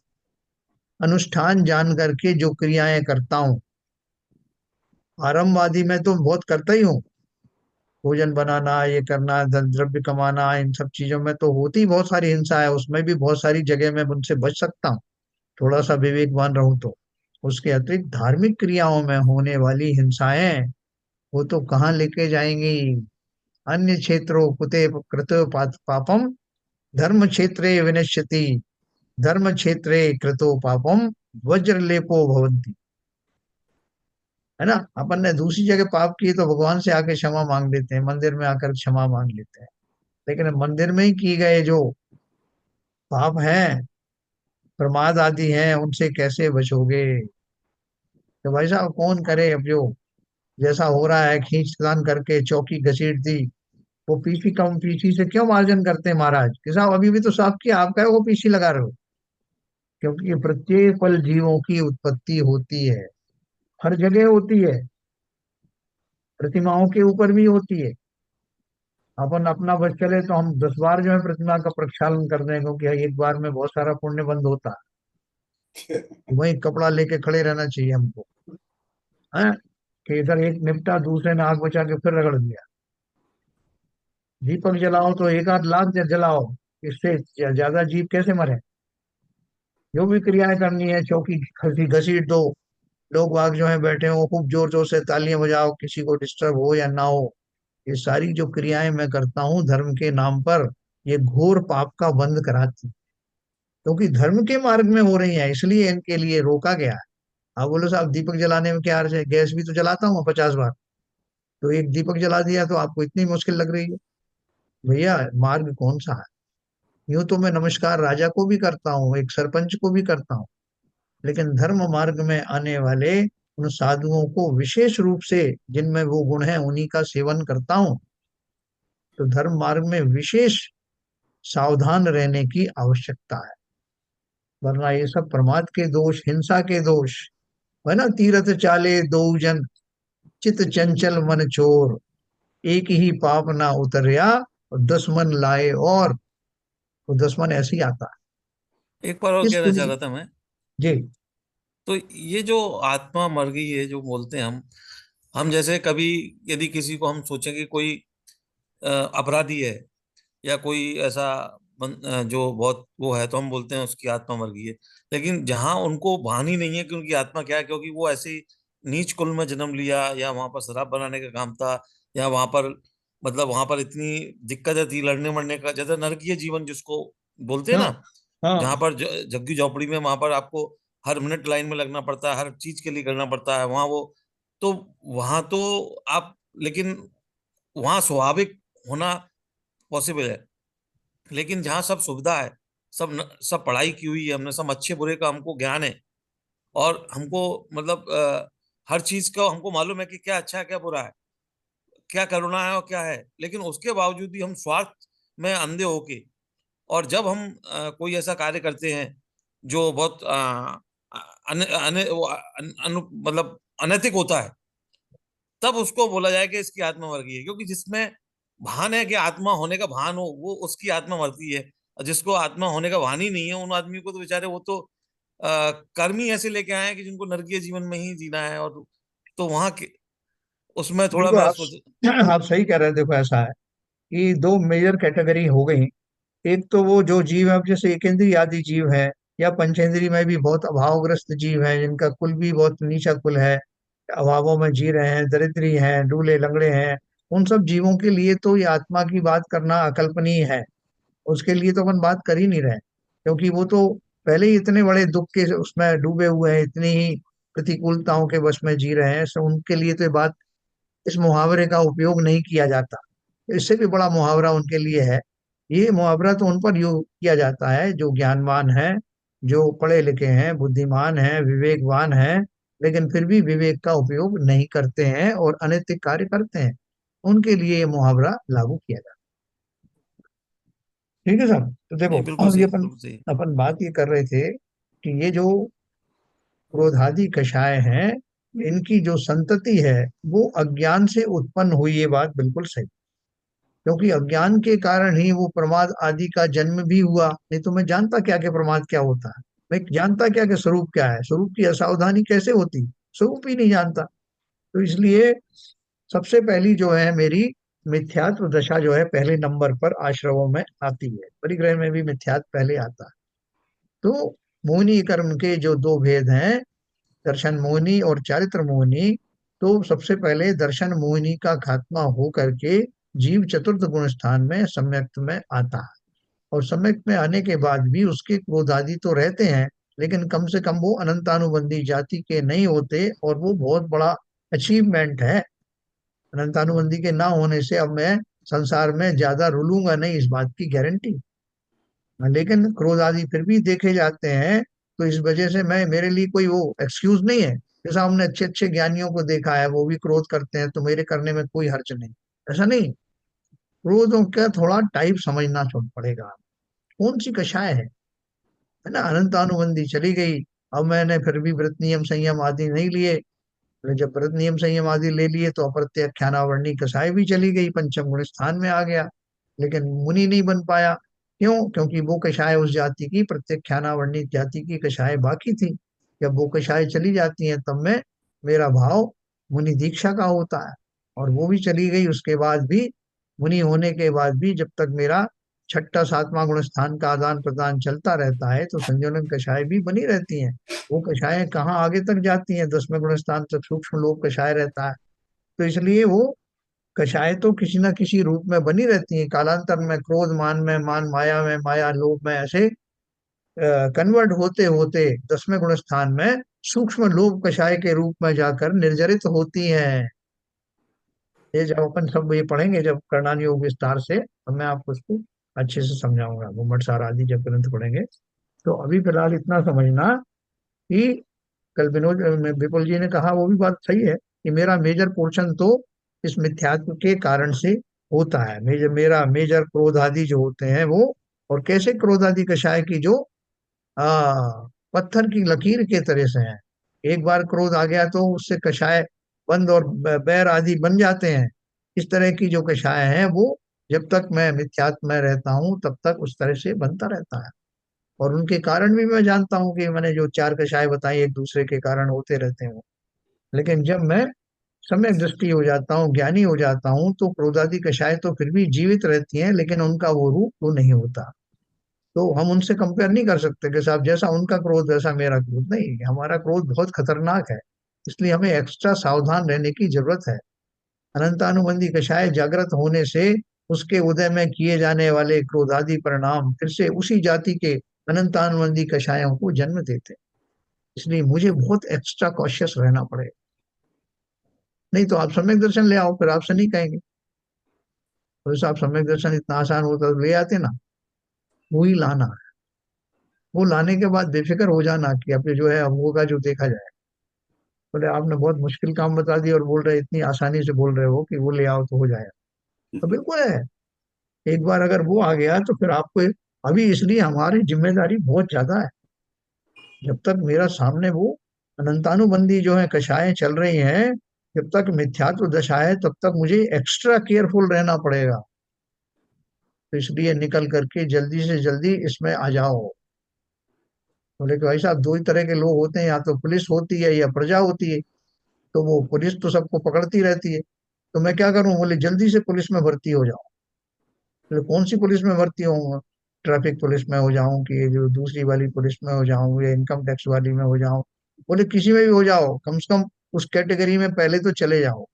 अनुष्ठान जान करके जो क्रियाएं करता हूँ, आरंभवादी में तो बहुत करता ही हूँ, भोजन बनाना, ये करना, धन द्रव्य कमाना, इन सब चीजों में तो होती ही बहुत सारी हिंसा है, उसमें भी बहुत सारी जगह मैं उनसे बच सकता हूँ, थोड़ा सा विवेकवान रहूं तो। उसके अतिरिक्त धार्मिक क्रियाओं में होने वाली हिंसाएं, वो तो कहाँ लेके जाएंगी। अन्य क्षेत्रों कुते कृत पापम धर्म क्षेत्रे विनश्यति, धर्म क्षेत्रे कृतो पापम वज्रलेपो भवन्ति। है ना, अपन ने दूसरी जगह पाप किए तो भगवान से आके क्षमा मांग लेते हैं, मंदिर में आकर क्षमा मांग लेते हैं, लेकिन मंदिर में ही किए गए जो पाप हैं, प्रमाद आदि हैं, उनसे कैसे बचोगे। तो भाई साहब कौन करे, अब जो जैसा हो रहा है, खींचतान करके चौकी घसीट दी। वो पीसी कम पीसी से क्यों मार्जन करते हैं महाराज कि साहब, अभी भी तो साफ किया, आप क्या वो पीसी लगा रहे हो। क्योंकि प्रत्येक पल जीवों की उत्पत्ति होती है, हर जगह होती है, प्रतिमाओं के ऊपर भी होती है। अपन अपना बस चले तो हम 10 बार जो है प्रतिमा का प्रक्षालन कर दें, क्योंकि एक बार में बहुत सारा पुण्य बंद होता है। वही कपड़ा लेके खड़े रहना चाहिए हमको, है कि इधर एक निपटा, दूसरे ने आग बचा के फिर रगड़ दिया। दीपक जलाओ तो एक आध लाख जलाओ, इससे ज्यादा जीव कैसे मरे। जो भी क्रियाएं करनी है, चौकी खसी घसीट दो, लोग वाग जो है बैठे हो खूब जोर जोर से तालियां बजाओ, किसी को डिस्टर्ब हो या ना हो। ये सारी जो क्रियाएं मैं करता हूँ धर्म के नाम पर, ये घोर पाप का बंद कराती, क्योंकि धर्म के मार्ग में हो रही है, इसलिए इनके लिए रोका गया है। आप बोलो साहब दीपक जलाने में क्या अर्ज है, गैस भी तो जलाता हूँ 50 बार, तो एक दीपक जला दिया तो आपको इतनी मुश्किल लग रही है। भैया मार्ग कौन सा है। यूं तो मैं नमस्कार राजा को भी करता हूँ, एक सरपंच को भी करता हूँ, लेकिन धर्म मार्ग में आने वाले उन साधुओं को विशेष रूप से, जिनमें वो गुण है, उन्हीं का सेवन करता हूँ। तो धर्म मार्ग में विशेष सावधान रहने की आवश्यकता है, वरना ये सब प्रमाद के दोष, हिंसा के दोष है ना। तीरथ चाले दो जन, चित चंचल मन चोर, एक ही पाप ना उतरया और 10 मन लाए, और वो 10 मन ऐसे ही आता एक बार और है इस कहना चाह दुनिया। रहा था मैं। जी। तो ये जो आत्मा मर गई है जो बोलते हैं हम जैसे कभी यदि किसी को हम सोचें कि कोई अपराधी है या कोई ऐसा जो बहुत वो है, तो हम बोलते हैं उसकी आत्मा मर गई है। लेकिन जहां उनको भान ही नहीं है कि उनकी आत्मा क्या है, क्योंकि वो ऐसे नीच कुल में जन्म लिया, या वहां पर शराब बनाने का काम था, या वहां पर मतलब वहां पर इतनी दिक्कतें थी लड़ने मरने का, जैसे नरकीय जीवन जिसको बोलते हैं हाँ ना, हाँ। जहां पर झग्गी झोपड़ी में वहां पर आपको हर मिनट लाइन में लगना पड़ता है, हर चीज के लिए करना पड़ता है वहां वो। तो वहां तो आप, लेकिन वहां स्वाभाविक होना पॉसिबल है। लेकिन जहाँ सब सुविधा है, सब पढ़ाई की हुई है हमने, सब अच्छे बुरे का हमको ज्ञान है, और हमको मतलब हर चीज का हमको मालूम है कि क्या अच्छा है क्या बुरा है, क्या करुणा है और क्या है, लेकिन उसके बावजूद भी हम स्वार्थ में अंधे होके, और जब हम कोई ऐसा कार्य करते हैं जो बहुत अन, अन, वो, मतलब अनैतिक होता है, तब उसको बोला जाए कि इसकी आत्मा मर गई है। क्योंकि जिसमें भान है कि आत्मा होने का भान हो, वो उसकी आत्मा मरती है। और जिसको आत्मा होने का भान ही नहीं है, उन आदमी को तो बेचारे वो तो कर्म ही ऐसे लेके आए हैं कि जिनको नरकीय जीवन में ही जीना है। और तो वहां के उसमें थोड़ा देखो मैं आप सोच। आप सही कह रहे हैं। देखो ऐसा है कि दो मेजर कैटेगरी हो गई। एक तो वो जो जीव है, अब जैसे एकेंद्रीय आदि जीव है, या पंचेंद्रीय में भी बहुत अभावग्रस्त जीव है, जिनका कुल भी बहुत नीचा कुल है, अभावों में जी रहे हैं, दरिद्री हैं, डूले लंगड़े हैं। उन सब जीवों के लिए तो ये आत्मा की बात करना अकल्पनीय है, उसके लिए तो अपन बात कर ही नहीं रहे, क्योंकि वो तो पहले ही इतने बड़े दुख के उसमें डूबे हुए हैं, इतनी ही प्रतिकूलताओं के वश में जी रहे हैं, सो उनके लिए तो ये बात, इस मुहावरे का उपयोग नहीं किया जाता। इससे भी बड़ा मुहावरा उनके लिए है। ये मुहावरा तो उन पर यूज किया जाता है जो ज्ञानवान है, जो पढ़े लिखे हैं, बुद्धिमान हैं, विवेकवान हैं, लेकिन फिर भी विवेक का उपयोग नहीं करते हैं और अनैतिक कार्य करते हैं, उनके लिए ये मुहावरा लागू किया जाता है। ठीक है साहब, तो देखो नहीं, बिल्कुल अब ये सही, अपन बिल्कुल सही। अपन बात ये कर रहे थे कि ये जो क्रोधादि कषाय हैं, इनकी जो संतति है, वो अज्ञान से उत्पन्न हुई, ये बात बिल्कुल सही। क्योंकि अज्ञान के कारण ही वो प्रमाद आदि का जन्म भी हुआ, नहीं तो मैं जानता क्या कि प्रमाद क्या होता है। मैं जानता क्या कि स्वरूप क्या है, स्वरूप की असावधानी कैसे होती, स्वरूप ही नहीं जानता। तो इसलिए सबसे पहली जो है मेरी मिथ्यात्व दशा जो है पहले नंबर पर आश्रमों में आती है। परिग्रह में भी मिथ्यात्व पहले आता है। तो मोहिनी कर्म के जो दो भेद हैं, दर्शन मोहिनी और चारित्र मोहिनी, तो सबसे पहले दर्शन मोहिनी का खात्मा हो करके जीव चतुर्थ गुण स्थान में सम्यक्त में आता है। और सम्यक्त में आने के बाद भी उसके क्रोध आदि तो रहते हैं, लेकिन कम से कम वो अनंतानुबंधी जाति के नहीं होते, और वो बहुत बड़ा अचीवमेंट है। अनंतानुबंधी के ना होने से अब मैं संसार में ज्यादा रुलूंगा नहीं, इस बात की गारंटी। लेकिन क्रोध आदि फिर भी देखे जाते हैं, तो इस वजह से मैं, मेरे लिए कोई वो एक्सक्यूज नहीं है। जैसा हमने अच्छे अच्छे ज्ञानियों को देखा है, वो भी क्रोध करते हैं, तो मेरे करने में कोई हर्ज नहीं। ऐसा नहीं। क्रोधों का थोड़ा टाइप समझना छोड़ पड़ेगा, कौन सी कषाय है ना। अनंतानुबंधी चली गई, अब मैंने फिर भी व्रत नियम संयम आदि नहीं लिए। तो जब व्रत नियम संयम आदि ले लिए तो अप्रत्याख्यानावर्णी कसाय भी चली गई, पंचम गुण स्थान में आ गया, लेकिन मुनि नहीं बन पाया। क्यों? क्योंकि वो कषाय उस जाति की, प्रत्याख्यानावर्णी जाति की कषाय बाकी थी। जब वो कषाय चली जाती हैं तब मैं, मेरा भाव मुनि दीक्षा का होता है। और वो भी चली गई, उसके बाद भी मुनि होने के बाद भी जब तक मेरा छठा सातवां गुण स्थान का आदान प्रदान चलता रहता है, तो संयोजन कषाय भी बनी रहती हैं। वो कषायें कहाँ आगे तक जाती हैं, 10वें गुण स्थान तक सूक्ष्म लोक कषाय रहता है। तो इसलिए वो कषाय तो किसी न किसी रूप में बनी रहती है। कालांतर में क्रोध मान में, मान माया में, माया लोभ में, ऐसे कन्वर्ट होते होते 10वें गुण स्थान में सूक्ष्म लोभ कषाय के रूप में जाकर निर्जरित होती हैं। ये जब अपन सब ये पढ़ेंगे, जब करणान योग विस्तार से, तो मैं आपको उसको अच्छे से समझाऊंगा, घुमट सार आदि जब ग्रंथ पढ़ेंगे। तो अभी फिलहाल इतना समझना कि कल विनोद विपुल जी ने कहा, वो भी बात सही है कि मेरा मेजर पोर्शन तो इस मिथ्यात्व के कारण से होता है। मेरा मेजर क्रोध आदि जो होते हैं वो, और कैसे क्रोध आदि कषाय की जो पत्थर की लकीर के तरह से है। एक बार क्रोध आ गया तो उससे कषाय बंद और बैर आदि बन जाते हैं। इस तरह की जो कषाय है वो, जब तक मैं मिथ्यात्व में रहता हूँ तब तक उस तरह से बनता रहता है। और उनके कारण भी मैं जानता हूँ कि मैंने जो चार कषाय बताई एक दूसरे के कारण होते रहते हैं। लेकिन जब मैं सम्यक दृष्टि हो जाता हूँ, ज्ञानी हो जाता हूँ, तो क्रोधादि कषाय तो फिर भी जीवित रहती हैं, लेकिन उनका वो रूप वो नहीं होता। तो हम उनसे कंपेयर नहीं कर सकते कि साहब जैसा उनका क्रोध वैसा मेरा क्रोध। नहीं, हमारा क्रोध बहुत खतरनाक है, इसलिए हमें एक्स्ट्रा सावधान रहने की जरूरत है। अनंतानुबंधी कषाय जागृत होने से उसके उदय में किए जाने वाले क्रोधादि परिणाम फिर से उसी जाति के अनंतानुबंधी कषायों को जन्म देते हैं। इसलिए मुझे बहुत एक्स्ट्रा कॉशियस रहना पड़ेगा। नहीं तो आप सम्यक दर्शन ले आओ, फिर आपसे नहीं कहेंगे। तो जैसे आप सम्यक दर्शन इतना आसान होता तो ले आते ना, वो ही लाना है। वो लाने के बाद बेफिक्र हो जाना कि अब जो है अब होगा जो देखा जाए। बोले आपने बहुत मुश्किल काम बता दिया और बोल रहे इतनी आसानी से बोल रहे हो कि वो ले आओ तो हो जाएगा। तो बिल्कुल है। एक बार अगर वो आ गया तो फिर आपको, अभी इसलिए हमारी जिम्मेदारी बहुत ज्यादा है। जब तक मेरा सामने वो अनंतानुबंधी जो है कषायें चल रही हैं, जब तक मिथ्यात्व दशा है तब तक मुझे एक्स्ट्रा केयरफुल रहना पड़ेगा। तो इसलिए निकल करके जल्दी से जल्दी इसमें आ जाओ। बोले कि भाई साहब दो ही तरह के लोग होते हैं, या तो पुलिस होती है या प्रजा होती है। तो वो पुलिस तो सबको पकड़ती रहती है, तो मैं क्या करूं? बोले जल्दी से पुलिस में भर्ती हो जाओ। बोले कौन सी पुलिस में भर्ती होऊंगा? ट्रैफिक पुलिस में हो जाऊं कि ये जो दूसरी वाली पुलिस में हो जाऊं, या इनकम टैक्स वाली में हो जाऊं? बोले किसी में भी हो जाओ, कम से कम उस कैटेगरी में पहले तो चले जाओ,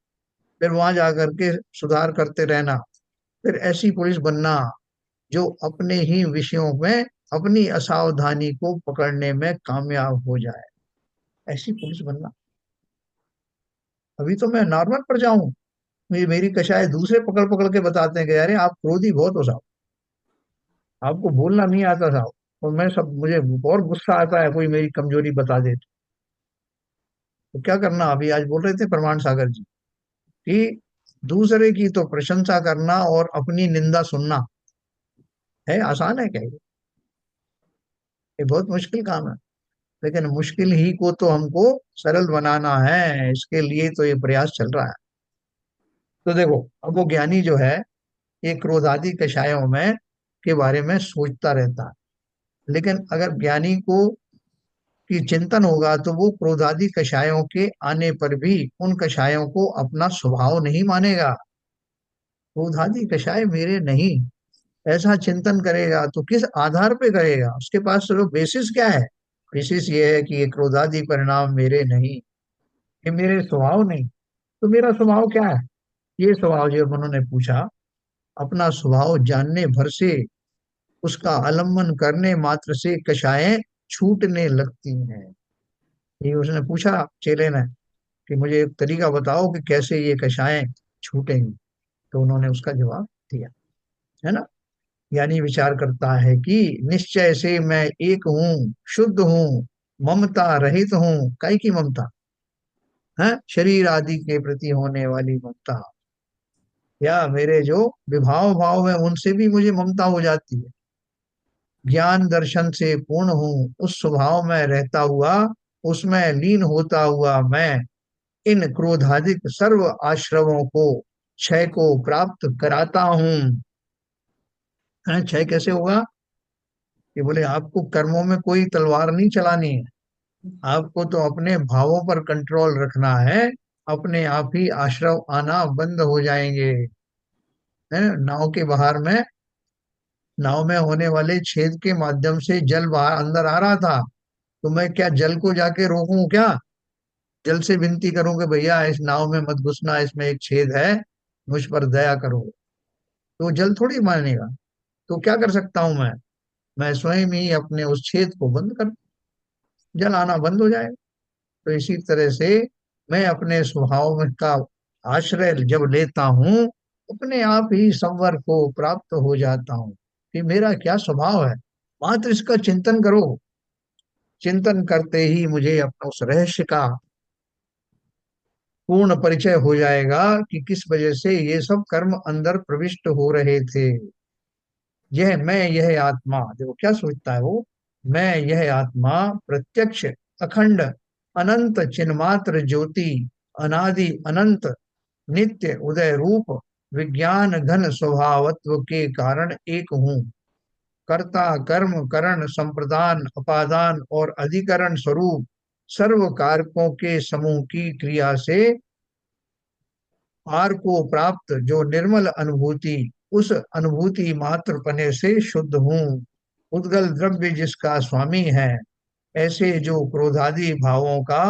फिर वहां जा करके सुधार करते रहना। फिर ऐसी पुलिस बनना जो अपने ही विषयों में अपनी असावधानी को पकड़ने में कामयाब हो जाए, ऐसी पुलिस बनना। अभी तो मैं नॉर्मल पर जाऊं, मेरी कषाय दूसरे पकड़ पकड़ के बताते हैं कि अरे आप क्रोधी बहुत हो साहब, आपको बोलना नहीं आता साहब। और मैं सब, मुझे और गुस्सा आता है कोई मेरी कमजोरी बता दे तो क्या करना। अभी आज बोल रहे थे प्रमाण सागर जी कि दूसरे की तो प्रशंसा करना और अपनी निंदा सुनना है आसान है क्या? ये बहुत मुश्किल काम है। लेकिन मुश्किल ही को तो हमको सरल बनाना है, इसके लिए तो ये प्रयास चल रहा है। तो देखो, अब वो ज्ञानी जो है ये क्रोधादि कषायों में के बारे में सोचता रहता है। लेकिन अगर ज्ञानी को की चिंतन होगा तो वो क्रोधादि कषायों के आने पर भी उन कषायों को अपना स्वभाव नहीं मानेगा। क्रोधादि कषाय मेरे नहीं, ऐसा चिंतन करेगा तो किस आधार पे करेगा? उसके पास चलो बेसिस क्या है? बेसिस ये है कि ये क्रोधादि परिणाम मेरे नहीं, ये मेरे स्वभाव नहीं। तो मेरा स्वभाव क्या है? ये स्वभाव जब उन्होंने पूछा, अपना स्वभाव जानने भर से, उसका आलम्बन करने मात्र से कषायें छूटने लगती हैं। ये उसने पूछा चेले ने कि मुझे एक तरीका बताओ कि कैसे ये कषायें छूटेंगी। तो उन्होंने उसका जवाब दिया, है ना। यानी विचार करता है कि निश्चय से मैं एक हूँ, शुद्ध हूँ, ममता रहित हूँ। काय की ममता है? शरीर आदि के प्रति होने वाली ममता, या मेरे जो विभाव भाव है उनसे भी मुझे ममता हो जाती है। ज्ञान दर्शन से पूर्ण हूँ, उस स्वभाव में रहता हुआ, उसमें लीन होता हुआ मैं इन क्रोधाधिक सर्व आश्रवों को क्षय को प्राप्त कराता हूँ। क्षय कैसे होगा? कि बोले आपको कर्मों में कोई तलवार नहीं चलानी है, आपको तो अपने भावों पर कंट्रोल रखना है। अपने आप ही आश्रव आना बंद हो जाएंगे। है ना? नाव में होने वाले छेद के माध्यम से जल बाहर अंदर आ रहा था, तो मैं क्या जल को जाके रोकूं क्या? जल से विनती करूं कि भैया इस नाव में मत घुसना, इसमें एक छेद है, मुझ पर दया करो। तो जल थोड़ी मानेगा। तो क्या कर सकता हूं मैं स्वयं ही अपने उस छेद को बंद कर, जल आना बंद हो जाएगा। तो इसी तरह से मैं अपने स्वभाव में का आश्रय जब लेता हूँ, अपने आप ही संवर को प्राप्त हो जाता हूँ कि मेरा क्या स्वभाव है। मात्र इसका चिंतन करो, चिंतन करते ही मुझे अपना उस रहस्य का पूर्ण परिचय हो जाएगा कि किस वजह से ये सब कर्म अंदर प्रविष्ट हो रहे थे। यह मैं, यह आत्मा, देखो क्या सोचता है वो। मैं यह आत्मा प्रत्यक्ष, अखंड, अनंत चिन्मात्र ज्योति, अनादि अनंत, नित्य उदय रूप, विज्ञान घन स्वभावत्व के कारण एक हूँ। कर्ता कर्म करण संप्रदान अपादान और अधिकरण स्वरूप सर्व कारकों के समूह की क्रिया से पार को प्राप्त जो निर्मल अनुभूति, उस अनुभूति मात्र पने से शुद्ध हूँ। उद्गल द्रव्य जिसका स्वामी है, ऐसे जो क्रोधादि भावों का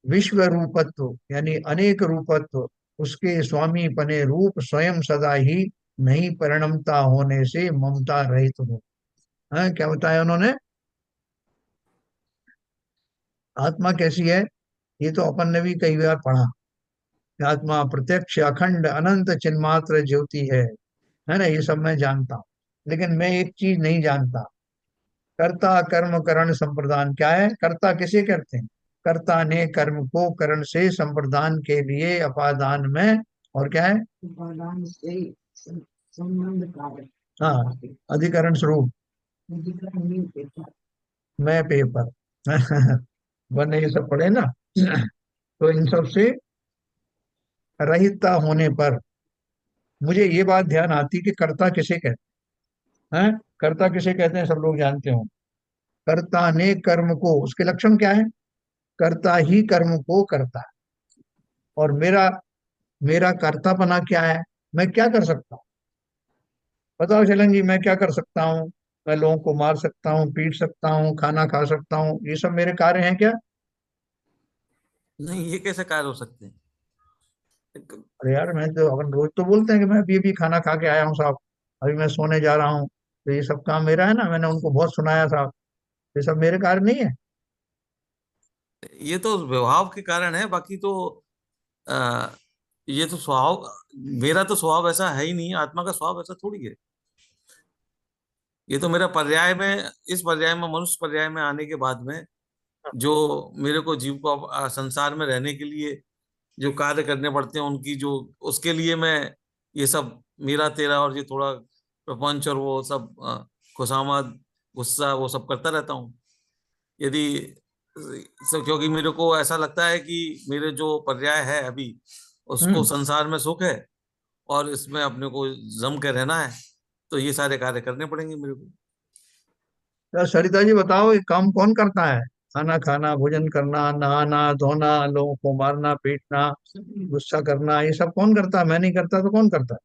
विश्व रूपत्व यानी अनेक रूपत्व, उसके स्वामी पने रूप स्वयं सदा ही नहीं परिणमता होने से ममता रहित हूँ। क्या बताया उन्होंने? आत्मा कैसी है? ये तो अपन ने भी कई बार पढ़ा। आत्मा प्रत्यक्ष अखंड अनंत चिन्मात्र ज्योति है ना। ये सब मैं जानता हूँ, लेकिन मैं एक चीज नहीं जानता। कर्ता कर्म करण संप्रदान क्या है? कर्ता किसे करते हैं? कर्ता ने कर्म को करण से संप्रदान के लिए अपादान में, और क्या है? उपादान से संबंध कारक। हाँ, अधिकरण स्वरूप अधिकरण नहीं देता। मैं पेपर वरना ये सब पढ़े ना। तो इन सब से रहितता होने पर मुझे ये बात ध्यान आती कि कर्ता किसे कहते हैं। कर्ता किसे कहते हैं सब लोग जानते हो। कर्ता ने कर्म को, उसके लक्षण क्या है? कर्ता ही कर्म को करता है। और मेरा मेरा कर्तापना क्या है? मैं क्या कर सकता हूँ? बताओ चलन जी, मैं क्या कर सकता हूँ? मैं लोगों को मार सकता हूँ, पीट सकता हूँ, खाना खा सकता हूँ, ये सब मेरे कार्य हैं क्या? नहीं, ये कैसे कार्य हो सकते हैं? अरे यार, मैं तो अपन रोज तो बोलते हैं कि मैं अभी अभी खाना खा के आया हूँ साहब, अभी मैं सोने जा रहा हूँ, तो ये सब काम मेरा है ना। मैंने उनको बहुत सुनाया साहब, ये सब मेरे कार्य नहीं है। ये तो व्यवहार के कारण है, बाकी तो आ, ये तो स्वभाव, मेरा तो स्वभाव ऐसा है ही नहीं, आत्मा का स्वभाव ऐसा थोड़ी है। ये तो मेरा पर्याय में, इस पर्याय में, मनुष्य पर्याय में आने के बाद में जो मेरे को जीव को संसार में रहने के लिए जो कार्य करने पड़ते हैं, उनकी जो, उसके लिए मैं ये सब मेरा तेरा और ये थोड़ा प्रपंच और वो सब खुशामद, गुस्सा, वो सब करता रहता हूँ। यदि क्योंकि मेरे को ऐसा लगता है कि मेरे जो पर्याय है अभी, उसको हम्म। संसार में सुख है और इसमें अपने को जम के रहना है, तो ये सारे कार्य करने पड़ेंगे मेरे को। तो सरिता जी बताओ, ये काम कौन करता है? खाना खाना, भोजन करना, नहाना धोना, लोगों को मारना पीटना, गुस्सा करना, ये सब कौन करता है? मैं नहीं करता तो कौन करता है?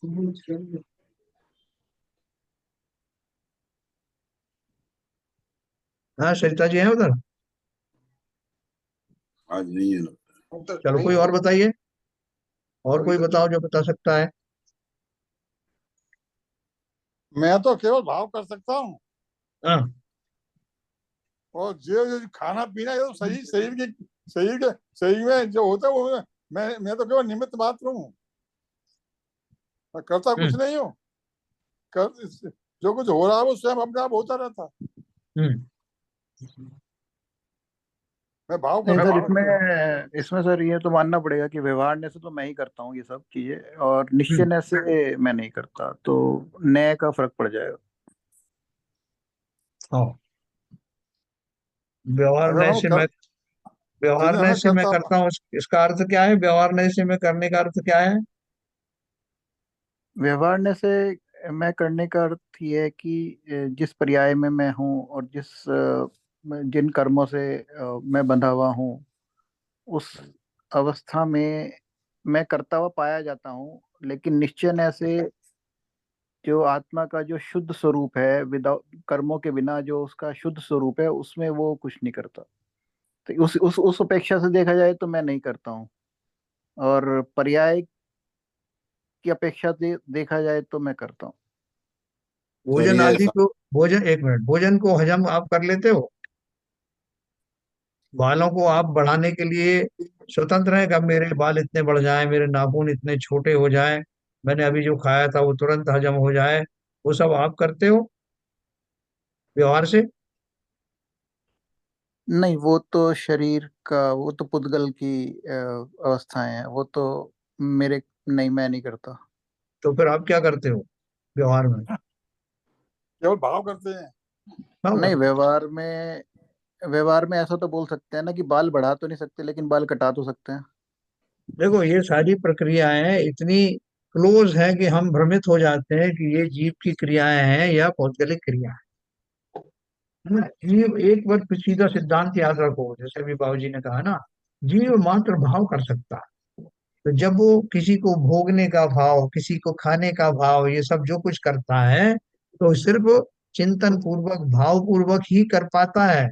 समझ गए। हाँ सरिता जी हैं उधर? आज नहीं है लगता। चलो कोई और बताइए, और कोई बताओ जो बता सकता है। मैं तो केवल भाव कर सकता हूँ, हाँ। और जो खाना पीना ये तो शरीर में जो होता है वो मैं तो केवल निमित्त मात्र हूँ, मैं करता कुछ हम्म। नहीं हूँ। कर जो कुछ हो रहा है वो स्वयं अपने आप होता रहता है। हम्म। मैं भाव नहीं करता सर, हूँ केवल। इसमें इसमें सर ये तो मानना पड़ेगा कि व्यवहारने से तो मैं ही करता हूँ ये सब चीजें, और हम्म। निश्चयने से मैं नहीं करता, तो न्याय का फर्क पड़ जाएगा। हाँ। व्यवहार अगर नय हम से कर मैं व्यवहार जिन्हें नय हमें से मैं करता करता हूँ, इसका अर्थ क्या है? व्यवहार नय से मैं करने का अर्थ क्या है? व्यवहारने से मैं करने का अर्थ ये है कि जिस पर्याय में मैं हूँ और जिन कर्मों से मैं बंधा हुआ हूँ, उस अवस्था में मैं करता हुआ पाया जाता हूँ, लेकिन निश्चय से जो आत्मा का जो शुद्ध स्वरूप है, विदाउट कर्मों के बिना जो उसका शुद्ध स्वरूप है, उसमें वो कुछ नहीं करता। तो उस अपेक्षा से देखा जाए तो मैं नहीं करता हूँ, और पर्याय की अपेक्षा देखा जाए तो मैं करता हूँ। भोजन चलिए आदि को भोजन, एक मिनट, भोजन को हजम आप कर लेते हो? बालों को आप बढ़ाने के लिए स्वतंत्र है? कब मेरे बाल इतने बढ़ जाएं, मेरे नाखून इतने छोटे हो जाएं, मैंने अभी जो खाया था वो तुरंत हजम हो जाए, वो सब आप करते हो व्यवहार से? नहीं, वो तो शरीर का, वो तो पुद्गल की अवस्थाएं हैं, वो तो मेरे, नहीं मैं नहीं करता। तो फिर आप क्या करते हो व्यवहार में? केवल भाव करते हैं। क्या नहीं, करते व्यवहार में ऐसा तो बोल सकते हैं ना कि बाल बढ़ा तो नहीं सकते, लेकिन बाल कटा तो सकते हैं। हो? देखो ये सारी प्रक्रियाएं इतनी क्लोज हैं कि हम भ्रमित हो जाते हैं कि ये जीव की क्रियाएं हैं या पौद्गलिक क्रिया है। जीव, एक बार सीधा सिद्धांत याद रखो, जैसे अभी बाबूजी ने कहा ना, जीव मात्र भाव कर सकता है। तो जब वो किसी को भोगने का भाव, किसी को खाने का भाव, ये सब जो कुछ करता है, तो सिर्फ चिंतन पूर्वक, भाव पूर्वक ही कर पाता है।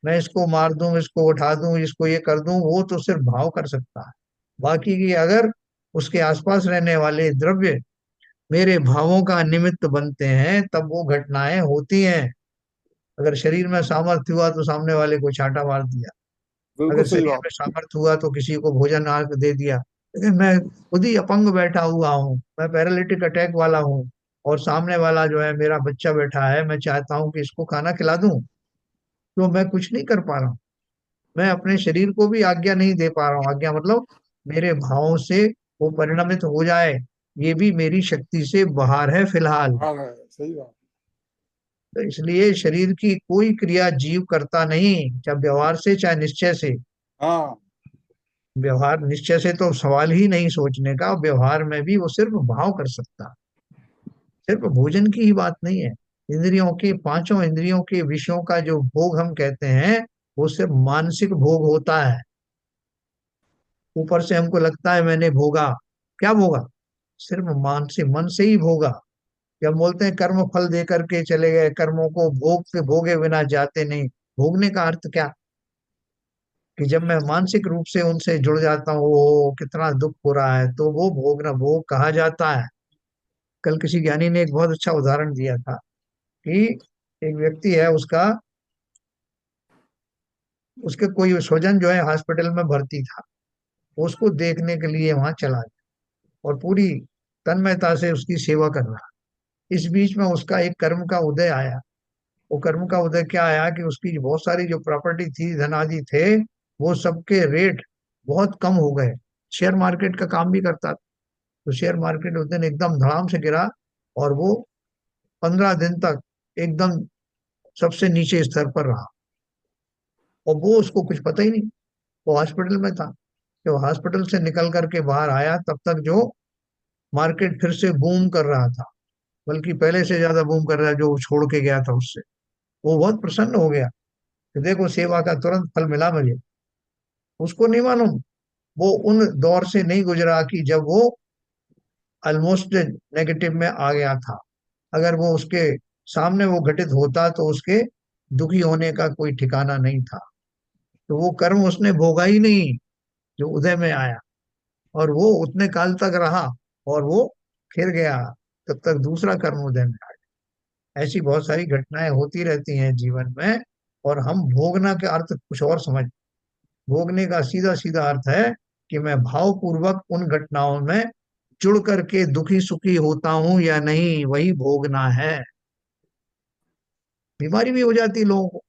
मैं इसको मार दूं, इसको उठा दूं, इसको ये कर दूं, वो तो सिर्फ भाव कर सकता है। बाकी की अगर उसके आसपास रहने वाले द्रव्य मेरे भावों का निमित्त बनते हैं, तब वो घटनाएं होती हैं। अगर शरीर में सामर्थ्य हुआ तो सामने वाले को चांटा मार दिया, बिल्कुल अगर सही शरीर बात। में सामर्थ्य हुआ तो किसी को भोजन आग दे दिया। लेकिन मैं खुद ही अपंग बैठा हुआ हूँ, मैं पैरालिटिक अटैक वाला हूँ, और सामने वाला जो है मेरा बच्चा बैठा है, मैं चाहता हूँ कि इसको खाना खिला दूं, तो मैं कुछ नहीं कर पा रहा हूँ। मैं अपने शरीर को भी आज्ञा नहीं दे पा रहा हूँ। आज्ञा मतलब मेरे भावों से वो परिणमित हो जाए, ये भी मेरी शक्ति से बाहर है फिलहाल। हाँ है, सही बात। तो इसलिए शरीर की कोई क्रिया जीव करता नहीं, चाहे व्यवहार से चाहे निश्चय से। हाँ व्यवहार निश्चय से तो सवाल ही नहीं सोचने का, व्यवहार में भी वो सिर्फ भाव कर सकता है। सिर्फ भोजन की ही बात नहीं है, इंद्रियों के, पांचों इंद्रियों के विषयों का जो भोग हम कहते हैं, वो सिर्फ मानसिक भोग होता है। ऊपर से हमको लगता है मैंने भोगा, क्या भोगा? सिर्फ मान से, मन से ही भोगा। जब बोलते हैं कर्म फल दे करके चले गए, कर्मों को भोग के भोगे बिना जाते नहीं, भोगने का अर्थ क्या? कि जब मैं मानसिक रूप से उनसे जुड़ जाता हूँ, ओ कितना दुख हो रहा है, तो वो भोग ना भोग कहा जाता है। कल किसी ज्ञानी ने एक बहुत अच्छा उदाहरण दिया था कि एक व्यक्ति है, उसका, उसके कोई स्वजन जो है हॉस्पिटल में भर्ती था, वो उसको देखने के लिए वहां चला गया और पूरी तन्मयता से उसकी सेवा कर रहा। इस बीच में उसका एक कर्म का उदय आया। वो कर्म का उदय क्या आया कि उसकी बहुत सारी जो प्रॉपर्टी थी, धनादि थे, वो सबके रेट बहुत कम हो गए। शेयर मार्केट का काम भी करता था, तो शेयर मार्केट उस दिन एकदम धड़ाम से गिरा, और वो 15 दिन तक एकदम सबसे नीचे स्तर पर रहा। और वो, उसको कुछ पता ही नहीं, वो हॉस्पिटल में था। जब हॉस्पिटल से निकल करके बाहर आया, तब तक जो मार्केट फिर से बूम कर रहा था, बल्कि पहले से ज्यादा बूम कर रहा है जो वो छोड़ के गया था उससे। वो बहुत प्रसन्न हो गया कि देखो सेवा का तुरंत फल मिला मुझे। उसको नहीं मालूम, वो उन दौर से नहीं गुजरा कि जब वो ऑलमोस्ट नेगेटिव में आ गया था। अगर वो उसके सामने वो घटित होता तो उसके दुखी होने का कोई ठिकाना नहीं था। तो वो कर्म उसने भोगा ही नहीं जो उदय में आया, और वो उतने काल तक रहा, और वो फिर गया तब तक दूसरा कर्म उदय में आया। ऐसी बहुत सारी घटनाएं होती रहती हैं जीवन में, और हम भोगना के अर्थ कुछ और समझ। भोगने का सीधा सीधा अर्थ है कि मैं भावपूर्वक उन घटनाओं में जुड़ करके दुखी सुखी होता हूं या नहीं, वही भोगना है। बीमारी भी हो जाती है लोगों को।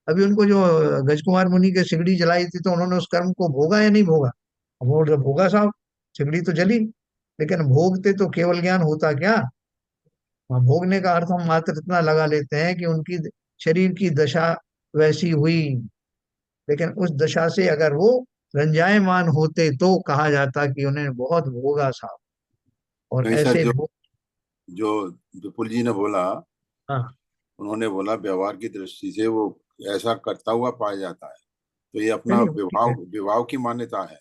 अभी उनको जो गजकुमार मुनि के सिगड़ी जलाई थी, तो उन्होंने उस कर्म को भोगा या नहीं भोगा? अब वो जब भोगा साहब, सिगड़ी तो जली, लेकिन भोगते तो केवल ज्ञान होता क्या? वहाँ भोगने का अर्थ हम मात्र इतना लगा लेते हैं कि उनकी शरीर की दशा वैसी हुई, लेकिन उस दशा से अगर वो रंजायमान होते तो कहा जाता कि उन्हें बहुत भोगा साहब। और नहीं सर, ऐसे जो भोग। जो विपुल जी ने बोला, हाँ। उन्होंने बोला व्यवहार की दृष्टि से वो ऐसा करता हुआ पाया जाता है, तो ये नहीं अपना नहीं, वो ठीक विवाह है। विवाह की मान्यता है,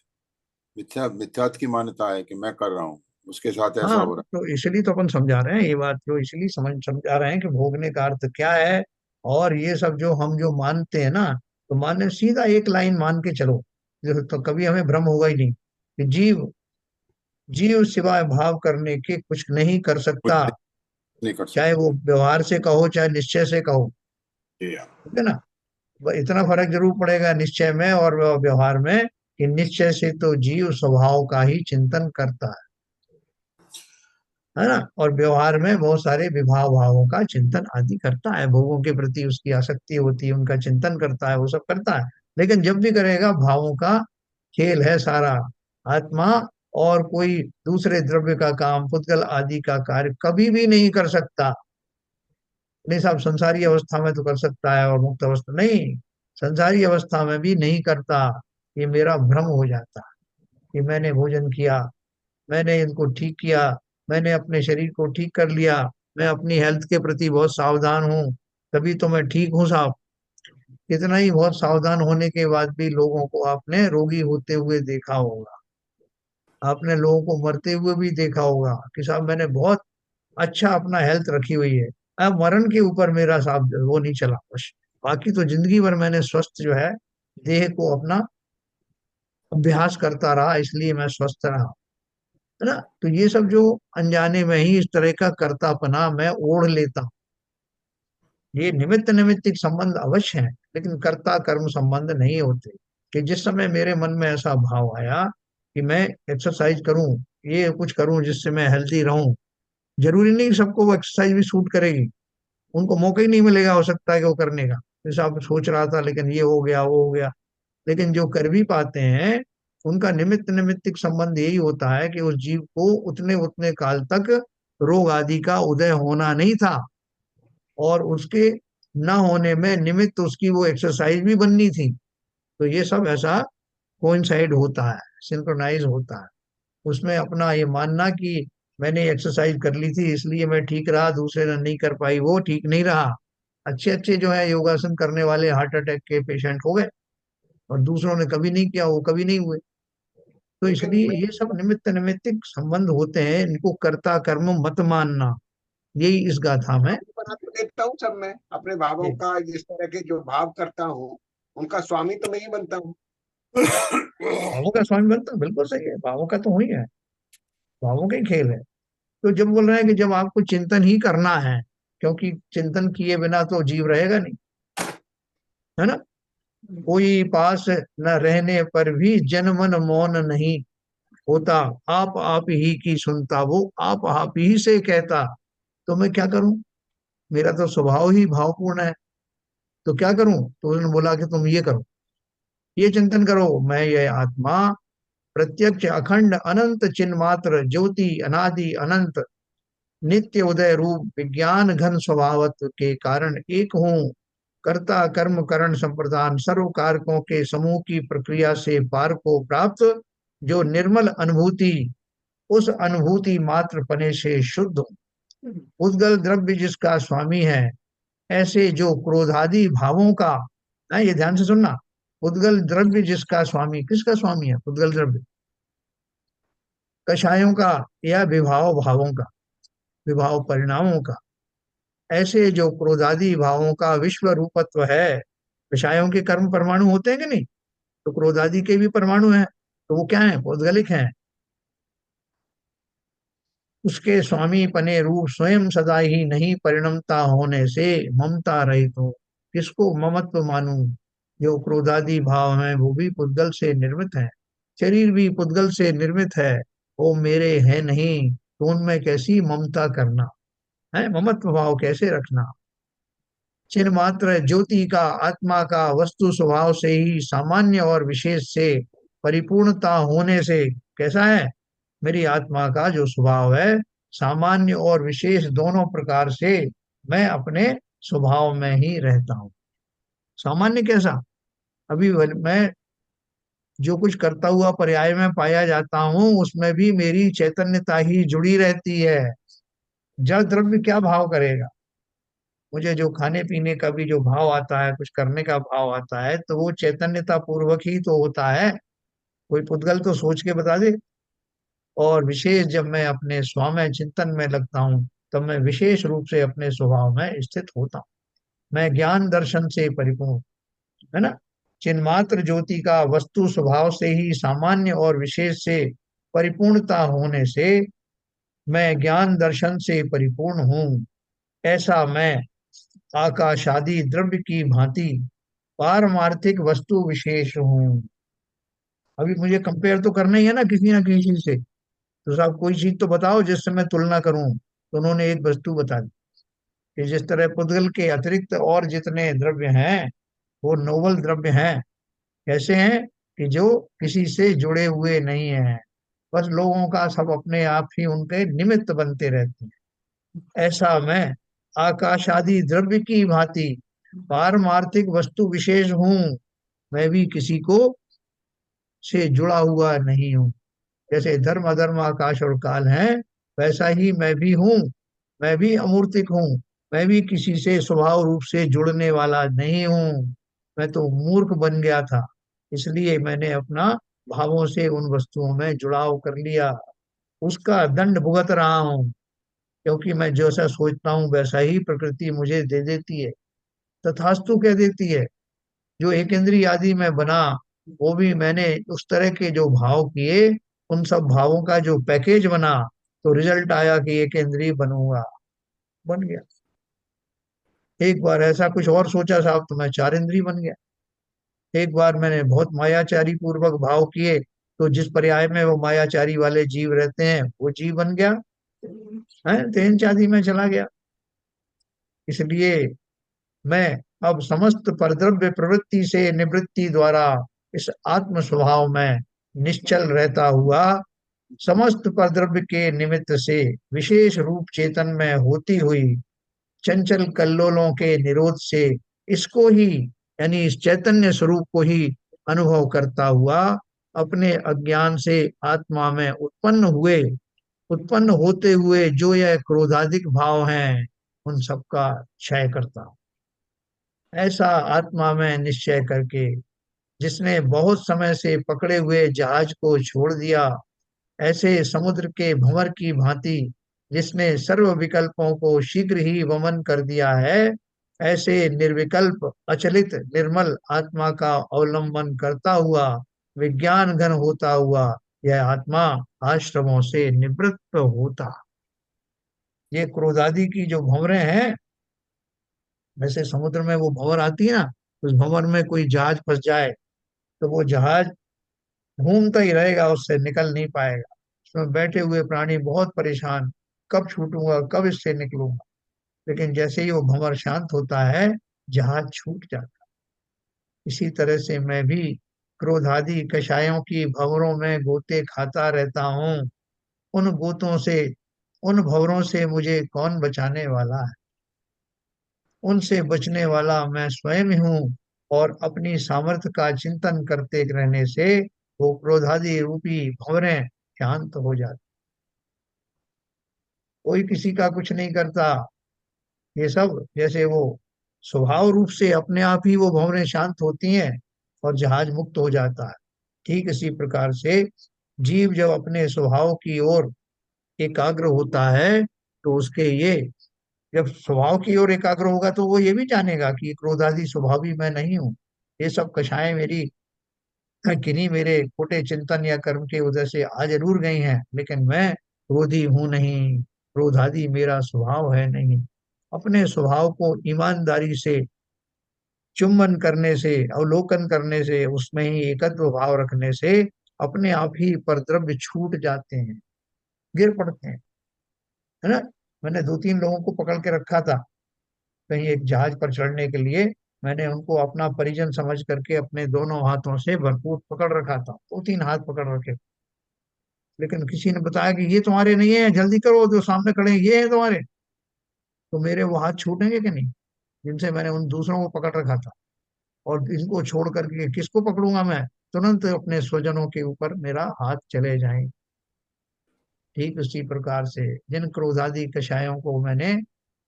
मिथ्यात्व की मान्यता है कि मैं कर रहा हूँ, उसके साथ ऐसा हाँ, हो रहा तो इसलिए तो अपन समझा रहे हैं ये बात, जो इसलिए समझा रहे हैं कि भोगने का अर्थ क्या है। और ये सब जो हम जो मानते हैं ना, तो मानने सीधा एक लाइन मान के चलो, तो कभी हमें भ्रम होगा ही नहीं कि जीव जीव सिवाय भाव करने के कुछ नहीं कर है, कुछ सकता। नहीं कर चाहे सकता। वो व्यवहार से कहो चाहे निश्चय से कहो। Yeah. ठीक है ना? इतना फर्क जरूर पड़ेगा निश्चय में और व्यवहार में, कि निश्चय से तो जीव स्वभाव का ही चिंतन करता है ना? और व्यवहार में बहुत सारे विभाव भावों का चिंतन आदि करता है, भोगों के प्रति उसकी आसक्ति होती है, उनका चिंतन करता है, वो सब करता है। लेकिन जब भी करेगा, भावों का खेल है सारा। आत्मा और कोई दूसरे द्रव्य का काम, पुद्गल आदि का कार्य कभी भी नहीं कर सकता। नहीं साहब, संसारी अवस्था में तो कर सकता है, और मुक्त अवस्था नहीं। संसारी अवस्था में भी नहीं करता। ये मेरा भ्रम हो जाता कि मैंने भोजन किया, मैंने इनको ठीक किया, मैंने अपने शरीर को ठीक कर लिया, मैं अपनी हेल्थ के प्रति बहुत सावधान हूँ, तभी तो मैं ठीक हूँ साहब। इतना ही बहुत सावधान होने के बाद भी लोगों को आपने रोगी होते हुए देखा होगा। आपने लोगों को मरते हुए भी देखा होगा कि साहब मैंने बहुत अच्छा अपना हेल्थ रखी हुई है, अब मरण के ऊपर मेरा साहब वो नहीं चला बस। बाकी तो जिंदगी भर मैंने स्वस्थ जो है देह को अपना अभ्यास करता रहा, इसलिए मैं स्वस्थ रहा। है ना? तो ये सब जो अनजाने में ही इस तरह का करतापना मैं ओढ़ लेता हूँ। ये निमित्त निमित्तिक संबंध अवश्य है, लेकिन कर्ता कर्म संबंध नहीं होते। कि जिस समय मेरे मन में ऐसा भाव आया कि मैं एक्सरसाइज करूं, ये कुछ करूं जिससे मैं हेल्दी रहूं, जरूरी नहीं सबको वो एक्सरसाइज भी सूट करेगी। उनको मौका ही नहीं मिलेगा हो सकता है कि वो करने का, जैसा आप सोच रहा था, लेकिन ये हो गया वो हो गया। लेकिन जो कर भी पाते हैं, उनका निमित्त निमित्तिक संबंध यही होता है कि उस जीव को उतने उतने काल तक रोग आदि का उदय होना नहीं था, और उसके न होने में निमित्त उसकी वो एक्सरसाइज भी बननी थी। तो ये सब ऐसा कोइंसाइड होता है, सिंक्रोनाइज होता है। उसमें अपना ये मानना कि मैंने एक्सरसाइज कर ली थी इसलिए मैं ठीक रहा, दूसरे ने नहीं कर पाई, वो ठीक नहीं रहा। अच्छे अच्छे जो है योगासन करने वाले हार्ट अटैक के पेशेंट हो गए, और दूसरों ने कभी नहीं किया, वो कभी नहीं हुए। तो लेकिन इसलिए मैं ये सब निमित्त निमित्तिक संबंध होते हैं, इनको कर्ता कर्म मत मानना। यही इस गाथा में। स्वामी बना तो देता हूँ सब, मैं अपने भावों ये का जिस तरह के जो भाव करता हूँ उनका स्वामी तो मैं ही बनता हूँ। भावों का स्वामी बनता, बिल्कुल सही है, भावों का तो हुई है, भावों का ही खेल है। तो जब बोल रहे हैं कि जब आपको चिंतन ही करना है, क्योंकि चिंतन किए बिना तो जीव रहेगा नहीं, है ना? कोई पास न रहने पर भी जन मन मौन नहीं होता, आप ही की सुनता वो आप ही से कहता। तो मैं क्या करूं? मेरा तो स्वभाव ही भावपूर्ण है, तो क्या करूं? तो उन्होंने बोला कि तुम ये करो, ये चिंतन करो, मैं ये आत्मा प्रत्यक्ष अखंड अनंत चिन्ह मात्र ज्योति अनादि अनंत नित्य उदय रूप विज्ञान घन स्वभावत्व के कारण एक हूँ। कर्ता कर्म करण संप्रदान सर्व कारकों के समूह की प्रक्रिया से पार को प्राप्त जो निर्मल अनुभूति, उस अनुभूति मात्र पने से शुद्ध हूँ। उद्गल द्रव्य जिसका स्वामी है, ऐसे जो क्रोधादि भावों का, ये ध्यान से सुनना, पुद्गल द्रव्य जिसका स्वामी, किसका स्वामी है पुद्गल द्रव्य? कषायों का या विभाव भावों का, विभाव परिणामों का। ऐसे जो क्रोधादि भावों का विश्व रूपत्व है, विषयों के कर्म परमाणु होते हैं कि नहीं, तो क्रोधादि के भी परमाणु हैं, तो वो क्या है, पौद्गलिक हैं। उसके स्वामी पने रूप स्वयं सदा ही नहीं परिणमता होने से ममता रहित हो। किसको ममत्व मानूं? जो क्रोधादि भाव हैं वो भी पुद्गल से निर्मित हैं, शरीर भी पुद्गल से निर्मित है, वो मेरे है नहीं, तो उनमें कैसी ममता करना है, ममत्व भाव कैसे रखना। चिन्ह मात्र ज्योति का, आत्मा का वस्तु स्वभाव से ही सामान्य और विशेष से परिपूर्णता होने से कैसा है, मेरी आत्मा का जो स्वभाव है सामान्य और विशेष दोनों प्रकार से मैं अपने स्वभाव में ही रहता हूँ। सामान्य कैसा, अभी मैं जो कुछ करता हुआ पर्याय में पाया जाता हूँ उसमें भी मेरी चैतन्यता ही जुड़ी रहती है। जड़ द्रव्य क्या भाव करेगा, मुझे जो खाने पीने का भी जो भाव आता है, कुछ करने का भाव आता है, तो वो चैतन्यता पूर्वक ही तो होता है, कोई पुद्गल तो सोच के बता दे। और विशेष जब मैं अपने स्वामी चिंतन में लगता हूँ तब मैं विशेष रूप से अपने स्वभाव में स्थित होता हूँ। मैं ज्ञान दर्शन से परिपूर्ण, है ना, चिन्मात्र ज्योति का वस्तु स्वभाव से ही सामान्य और विशेष से परिपूर्णता होने से मैं ज्ञान दर्शन से परिपूर्ण हूँ। ऐसा मैं आकाशादि द्रव्य की भांति पारमार्थिक वस्तु विशेष हूँ। अभी मुझे कंपेयर तो करना ही है ना किसी चीज से, तो साहब कोई चीज तो बताओ जिससे मैं तुलना करूं। तो उन्होंने एक वस्तु बता दी कि जिस तरह पुद्गल के अतिरिक्त और जितने द्रव्य हैं वो नोबल द्रव्य हैं। कैसे हैं कि जो किसी से जुड़े हुए नहीं हैं, बस लोगों का सब अपने आप ही उनके निमित्त बनते रहते हैं। ऐसा मैं आकाश आदि द्रव्य की भांति पारमार्थिक वस्तु विशेष हूँ। मैं भी किसी को से जुड़ा हुआ नहीं हूँ। जैसे धर्म अधर्म आकाश और काल है, वैसा ही मैं भी हूँ। मैं भी अमूर्तिक हूँ, मैं भी किसी से स्वभाव रूप से जुड़ने वाला नहीं हूँ। मैं तो मूर्ख बन गया था, इसलिए मैंने अपना भावों से उन वस्तुओं में जुड़ाव कर लिया, उसका दंड भुगत रहा हूँ। क्योंकि मैं जैसा सोचता हूँ वैसा ही प्रकृति मुझे दे देती है, तथास्तु कह देती है। जो एक इंद्रिय आदि में बना, वो भी मैंने उस तरह के जो भाव किए, उन सब भावों का जो पैकेज बना, तो रिजल्ट आया कि एक इंद्रिय बनूंगा, बन गया। एक बार ऐसा कुछ और सोचा साहब तो मैं चार इंद्रिय बन गया। एक बार मैंने बहुत मायाचारी पूर्वक भाव किए, तो जिस पर्याय में वो मायाचारी वाले जीव रहते हैं वो जीव बन गया है, तेन चादी में चला गया। इसलिए मैं अब समस्त परद्रव्य प्रवृत्ति से निवृत्ति द्वारा इस आत्म स्वभाव में निश्चल रहता हुआ, समस्त परद्रव्य के निमित्त से विशेष रूप चेतन में होती हुई चंचल कल्लोलों के निरोध से इसको ही, यानी इस चैतन्य स्वरूप को ही अनुभव करता हुआ अपने अज्ञान से आत्मा में उत्पन्न होते हुए जो यह क्रोधाधिक भाव हैं उन सबका क्षय करता हूं। ऐसा आत्मा में निश्चय करके जिसने बहुत समय से पकड़े हुए जहाज को छोड़ दिया, ऐसे समुद्र के भंवर की भांति जिसने सर्व विकल्पों को शीघ्र ही वमन कर दिया है, ऐसे निर्विकल्प अचलित निर्मल आत्मा का अवलंबन करता हुआ विज्ञान घन होता हुआ यह आत्मा आश्रमों से निवृत्त होता। ये क्रोधादि की जो भंवरें हैं, वैसे समुद्र में वो भंवर आती है ना, उस भंवर में कोई जहाज फंस जाए तो वो जहाज घूमता ही रहेगा, उससे निकल नहीं पाएगा। उसमें बैठे हुए प्राणी बहुत परेशान, कब छूटूंगा, कब इससे निकलूंगा। लेकिन जैसे ही वो भंवर शांत होता है, जहाज छूट जाता है। इसी तरह से मैं भी क्रोधादि कषायों की भंवरों में गोते खाता रहता हूँ। उन गोतों से, उन भंवरों से मुझे कौन बचाने वाला है? उनसे बचने वाला मैं स्वयं ही हूँ। और अपनी सामर्थ्य का चिंतन करते रहने से वो क्रोधादि रूपी भंवरें शांत हो जाती। कोई किसी का कुछ नहीं करता। ये सब जैसे वो स्वभाव रूप से अपने आप ही वो भंवरें शांत होती हैं और जहाज मुक्त हो जाता है। ठीक इसी प्रकार से जीव जब अपने स्वभाव की ओर एकाग्र होता है तो उसके ये, जब स्वभाव की ओर एकाग्र होगा तो वो ये भी जानेगा कि क्रोधादि स्वभावी मैं नहीं हूँ। ये सब कषाएं मेरी किन्हीं मेरे खोटे चिंतन या कर्म के वजह से आ जरूर गई हैं, लेकिन मैं क्रोधी हूं नहीं, क्रोधादि मेरा स्वभाव है नहीं। अपने स्वभाव को ईमानदारी से चुम्बन करने से, अवलोकन करने से, उसमें ही एकत्व भाव रखने से अपने आप ही परद्रव्य छूट जाते हैं, गिर पड़ते हैं, है ना। मैंने दो तीन लोगों को पकड़ के रखा था कहीं एक जहाज पर चढ़ने के लिए। मैंने उनको अपना परिजन समझ करके अपने दोनों हाथों से भरपूर पकड़ रखा था, दो तीन हाथ पकड़ रखे। लेकिन किसी ने बताया कि ये तुम्हारे नहीं है, जल्दी करो, जो सामने खड़े हैं ये है तुम्हारे। तो मेरे वो हाथ छूटेंगे कि नहीं, जिनसे मैंने उन दूसरों को पकड़ रखा था। और इनको छोड़ करके किसको पकड़ूंगा मैं, तुरंत अपने स्वजनों के ऊपर मेरा हाथ चले जाए। ठीक उसी प्रकार से जिन क्रोधादि कषायों को मैंने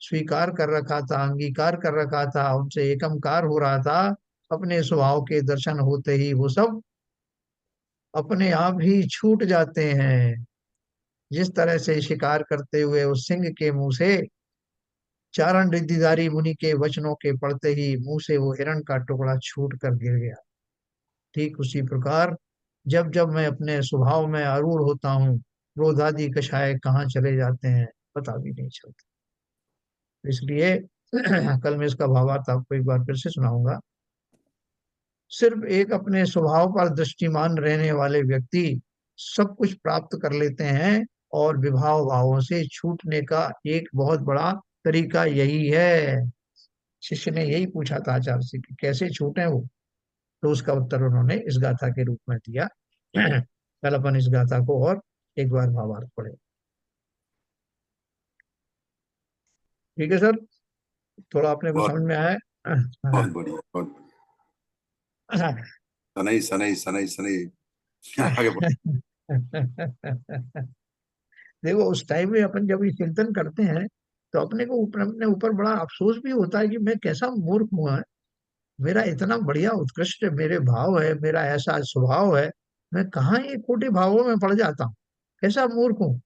स्वीकार कर रखा था, अंगीकार कर रखा था, उनसे एकमकार हो रहा था, अपने स्वभाव के दर्शन होते ही वो सब अपने आप ही छूट जाते हैं। जिस तरह से शिकार करते हुए उस सिंह के मुंह से चारण रिद्धिधारी मुनि के वचनों के पढ़ते ही मुंह से वो हिरण का टुकड़ा छूट कर गिर गया। ठीक उसी प्रकार जब जब मैं अपने स्वभाव में आरूढ़ होता हूँ, क्रोधादि कषाय कहाँ चले जाते हैं पता भी नहीं चलता। इसलिए कल मैं इसका भावार्थ आपको एक बार फिर से सुनाऊंगा। सिर्फ एक अपने स्वभाव पर दृष्टिमान रहने वाले व्यक्ति सब कुछ प्राप्त कर लेते हैं, और विभाव भावों से छूटने का एक बहुत बड़ा तरीका यही है। शिष्य ने यही पूछा था आचार्य से कि कैसे छूटे वो, तो उसका उत्तर उन्होंने इस गाथा के रूप में दिया। कल अपन इस गाथा को और एक बार भावार्थ पढ़े। ठीक है सर, थोड़ा अपने को बहुत समझ में आया बहुत है? बढ़िया, बहुत सनई सनई सनई सनई। आगे बढ़। देखो उस टाइम में अपन जब ये चिंतन करते हैं तो अपने को ऊपर, अपने ऊपर बड़ा अफसोस भी होता है कि मैं कैसा मूर्ख हुआ है। मेरा इतना बढ़िया उत्कृष्ट मेरे भाव है, मेरा ऐसा स्वभाव है, मैं कहाँ ये खोटे भावों में पड़ जाता हूँ, कैसा मूर्ख हूँ।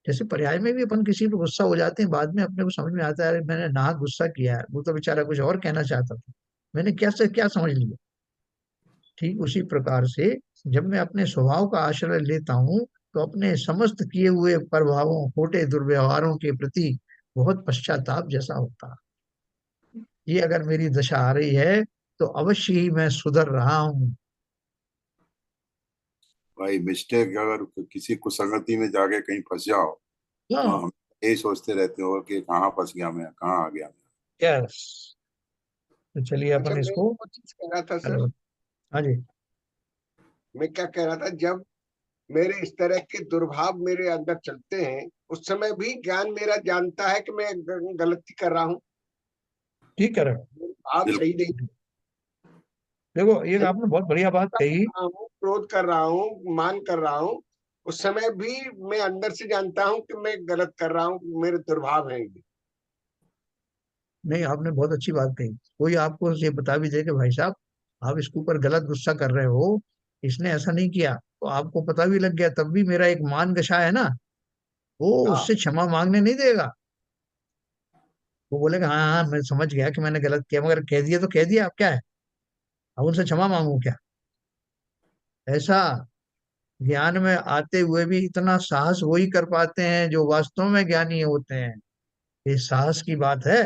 जैसे पर्याय में भी अपन किसी पे गुस्सा हो जाते हैं, बाद में अपने को समझ में आता है अरे मैंने नाहक गुस्सा किया है, वो तो बेचारा कुछ और कहना चाहता था, मैंने क्या से क्या समझ लिया। ठीक उसी प्रकार से जब मैं अपने स्वभाव का आश्रय लेता हूँ तो अपने समस्त किए हुए प्रभावों, खोटे दुर्व्यवहारों के प्रति बहुत पश्चाताप जैसा होता है। ये अगर मेरी दशा आ रही है तो अवश्य ही मैं सुधर रहा हूँ। भाई मिस्टेक, अगर किसी कुसंगति में जाके कहीं फंस जाओ तो हाँ, हम यही सोचते रहते हो कि कहाँ फंस गया मैं, कहाँ आ गया मैं। यस। तो चलिए अच्छा, अपन मैं इसको, वो चीज कह रहा था सर। हेलो, हाँ जी, मैं क्या कह रहा था, जब मेरे इस तरह के दुर्भाव मेरे अंदर चलते हैं, उस समय भी ज्ञान मेरा जानता है कि मैं गलती कर रहा हूँ, ठीक है। आप बिल्कुल। सही नहीं। देखो ये है आपने बहुत बढ़िया बात कही। रहा हूँ, क्रोध कर रहा हूँ, मान कर रहा हूँ, उस समय भी मैं अंदर से जानता हूँ कि मैं गलत कर रहा हूँ, मेरे दुर्भाव हैं ये। नहीं, आपने बहुत अच्छी बात कही। कोई आपको ये बता भी दे कि भाई साहब आप इसके ऊपर गलत गुस्सा कर रहे हो, इसने ऐसा नहीं किया, तो आपको पता भी लग गया, तब भी मेरा एक मान गशा है ना, वो हाँ, उससे क्षमा मांगने नहीं देगा। वो बोलेगा हाँ हाँ मैं समझ गया कि मैंने गलत किया, मगर कह दिया तो कह दिया, अब क्या है, अब उनसे क्षमा मांगू क्या। ऐसा ज्ञान में आते हुए भी इतना साहस वही कर पाते हैं जो वास्तव में ज्ञानी होते हैं। ये साहस की बात है।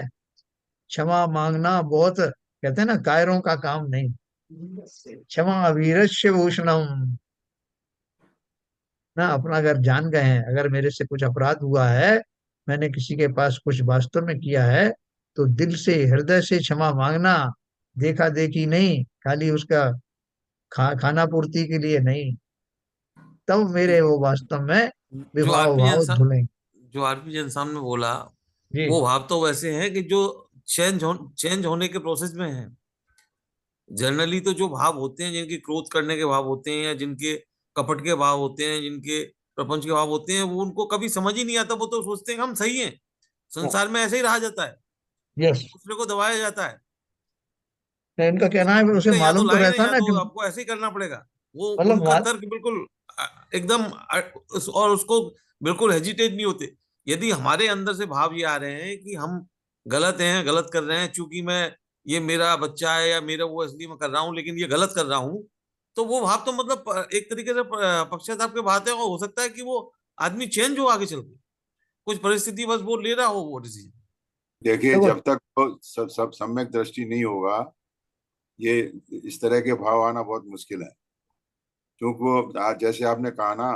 क्षमा मांगना बहुत, कहते हैं ना, कायरों का काम नहीं। क्षमा वीरस्य भूषणम। ना अपना अगर जान गए हैं, अगर मेरे से कुछ अपराध हुआ है, मैंने किसी के पास कुछ वास्तव में किया है, तो दिल से हृदय से क्षमा मांगना, देखा देखी नहीं, खाली उसका खाना पूर्ति के लिए नहीं, तब मेरे वो वास्तव में जो विभाव आरपी भाव जैन धुलें। जो आरपी जैन ने बोला, जी, वो भाव तो वैसे हैं कि जो चेंज होने के प्रोसेस में है। जनरली तो जो भाव होते हैं, जिनके क्रोध करने के भाव होते हैं, या जिनके कपट के भाव होते हैं, जिनके प्रपंच के भाव होते हैं, वो उनको कभी समझ ही नहीं आता। वो तो सोचते हैं कि हम सही हैं, हाँ, संसार में ऐसे ही रहा जाता है। यस, दूसरे को दबाया जाता है। इनका कहना है उसे या तो मालूम तो लाइन है रहता या ना तो कि आपको ऐसे ही करना पड़ेगा। वो मतलब उनका तर्क बिल्कुल एकदम और उसको बिल्कुल हेजिटेट नहीं होते। यदि हमारे अंदर से भाव ये आ रहे हैं कि हम गलत हैं, गलत कर रहे हैं, चूंकि मैं ये मेरा बच्चा है या मेरा वो, इसलिए मैं कर रहा हूँ, लेकिन ये गलत कर रहा हूँ, तो वो भाव तो मतलब एक तरीके से पक्षाताप के बात है। और हो सकता है कि वो आदमी चेंज हो आगे चल के, कुछ परिस्थिति बस वो ले रहा हो वो डिसीजन। देखिए, देखो। जब तक तो सब सम्यक दृष्टि नहीं होगा, ये इस तरह के भाव आना बहुत मुश्किल है। क्योंकि वो जैसे आपने कहा ना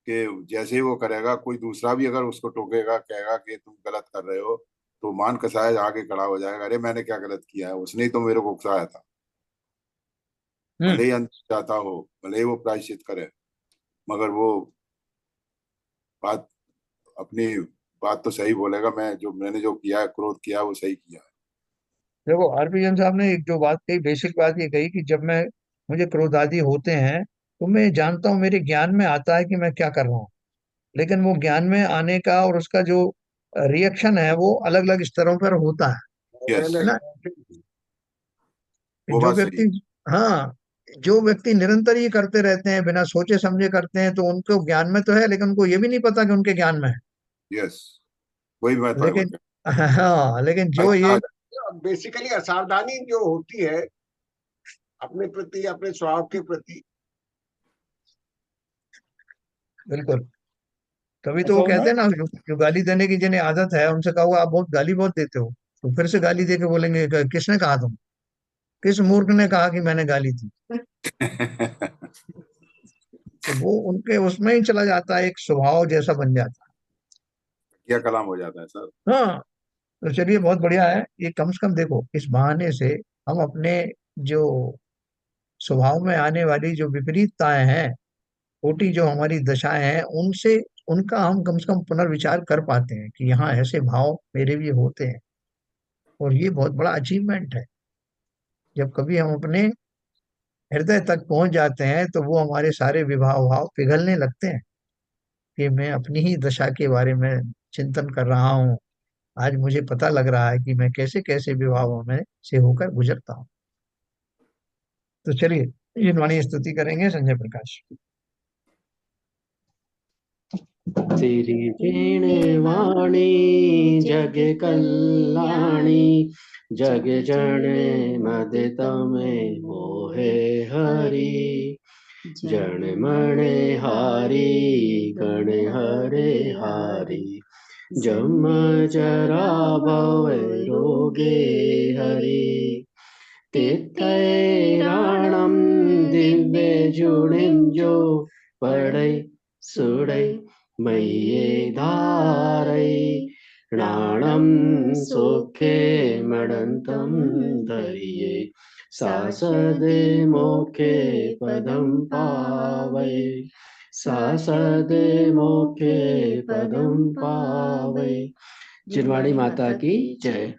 कि जैसे ही वो करेगा, कोई दूसरा भी अगर उसको टोकेगा, कहेगा कि तुम गलत कर रहे हो, तो मान कसाया आगे खड़ा हो जाएगा, अरे मैंने क्या गलत किया है, उसने ही तो मेरे को उकसाया था। भले ही अंदर जाता हो, भले ही वो प्रायश्चित करे, मगर वो बात अपनी बात तो सही बोलेगा, मैंने जो किया है, क्रोध किया है, वो सही किया है। देखो, हरभजन साहब ने एक जो बात कही, बेसिक बात ये कही कि जब मैं मुझे क्रोध आदि होते हैं तो मैं जानता हूँ, मेरे ज्ञान में आता है कि मैं क्या कर रहा हूँ। लेकिन वो ज्ञान में आने का और उसका जो रिएक्शन है वो अलग अलग स्तरों पर होता यस, है ना। वो जो बात सही व्यक्ति, है। हाँ, जो व्यक्ति निरंतर ये करते रहते हैं, बिना सोचे समझे करते हैं, तो उनको ज्ञान में तो है, लेकिन उनको ये भी नहीं पता कि उनके ज्ञान में है। यस, वही मैं तो लेकिन हाँ, लेकिन जो ये बेसिकली असावधानी जो होती है अपने प्रति, अपने स्वभाव के प्रति। बिल्कुल, तभी तो वो कहते हैं ना, जो गाली देने की जिन्हें आदत है उनसे कहोगे आप बहुत गाली बहुत देते हो, तो फिर से गाली दे के बोलेंगे किसने कहा, तुम किस मूर्ख ने कहा कि मैंने गाली दी। तो वो उनके उसमें ही चला जाता है, एक स्वभाव जैसा बन जाता क्या कलाम हो जाता है सर। है। हाँ, तो चलिए, बहुत बढ़िया है ये। कम से कम देखो, इस बहाने से हम अपने जो स्वभाव में आने वाली जो विपरीतताएं हैं, खोटी जो हमारी दशाएं हैं, उनसे उनका हम कम से कम पुनर्विचार कर पाते हैं कि हाँ, ऐसे भाव मेरे भी होते हैं। और ये बहुत बड़ा अचीवमेंट है। जब कभी हम अपने हृदय तक पहुंच जाते हैं तो वो हमारे सारे विभाव भाव पिघलने लगते हैं कि मैं अपनी ही दशा के बारे में चिंतन कर रहा हूँ। आज मुझे पता लग रहा है कि मैं कैसे कैसे विभावों में से होकर गुजरता हूँ। तो चलिए, ये वाणी स्तुति करेंगे संजय प्रकाश। तेरी वीण वाणी जग कल्याणी, जग जन मद तमे मोहे हरि। जन मन हारी गण हरे हारी, जम जरा भव रोगे हरि। तेतैराणं दिव्य जुणिं जो पढ़ै सुड़ै मय्ये धारै। नाणं सुखे मणन्तं धरिये, सासदे मोखे पदं पावै। सासदे मोखे पदं पावै। जिनवाणी माता की जय।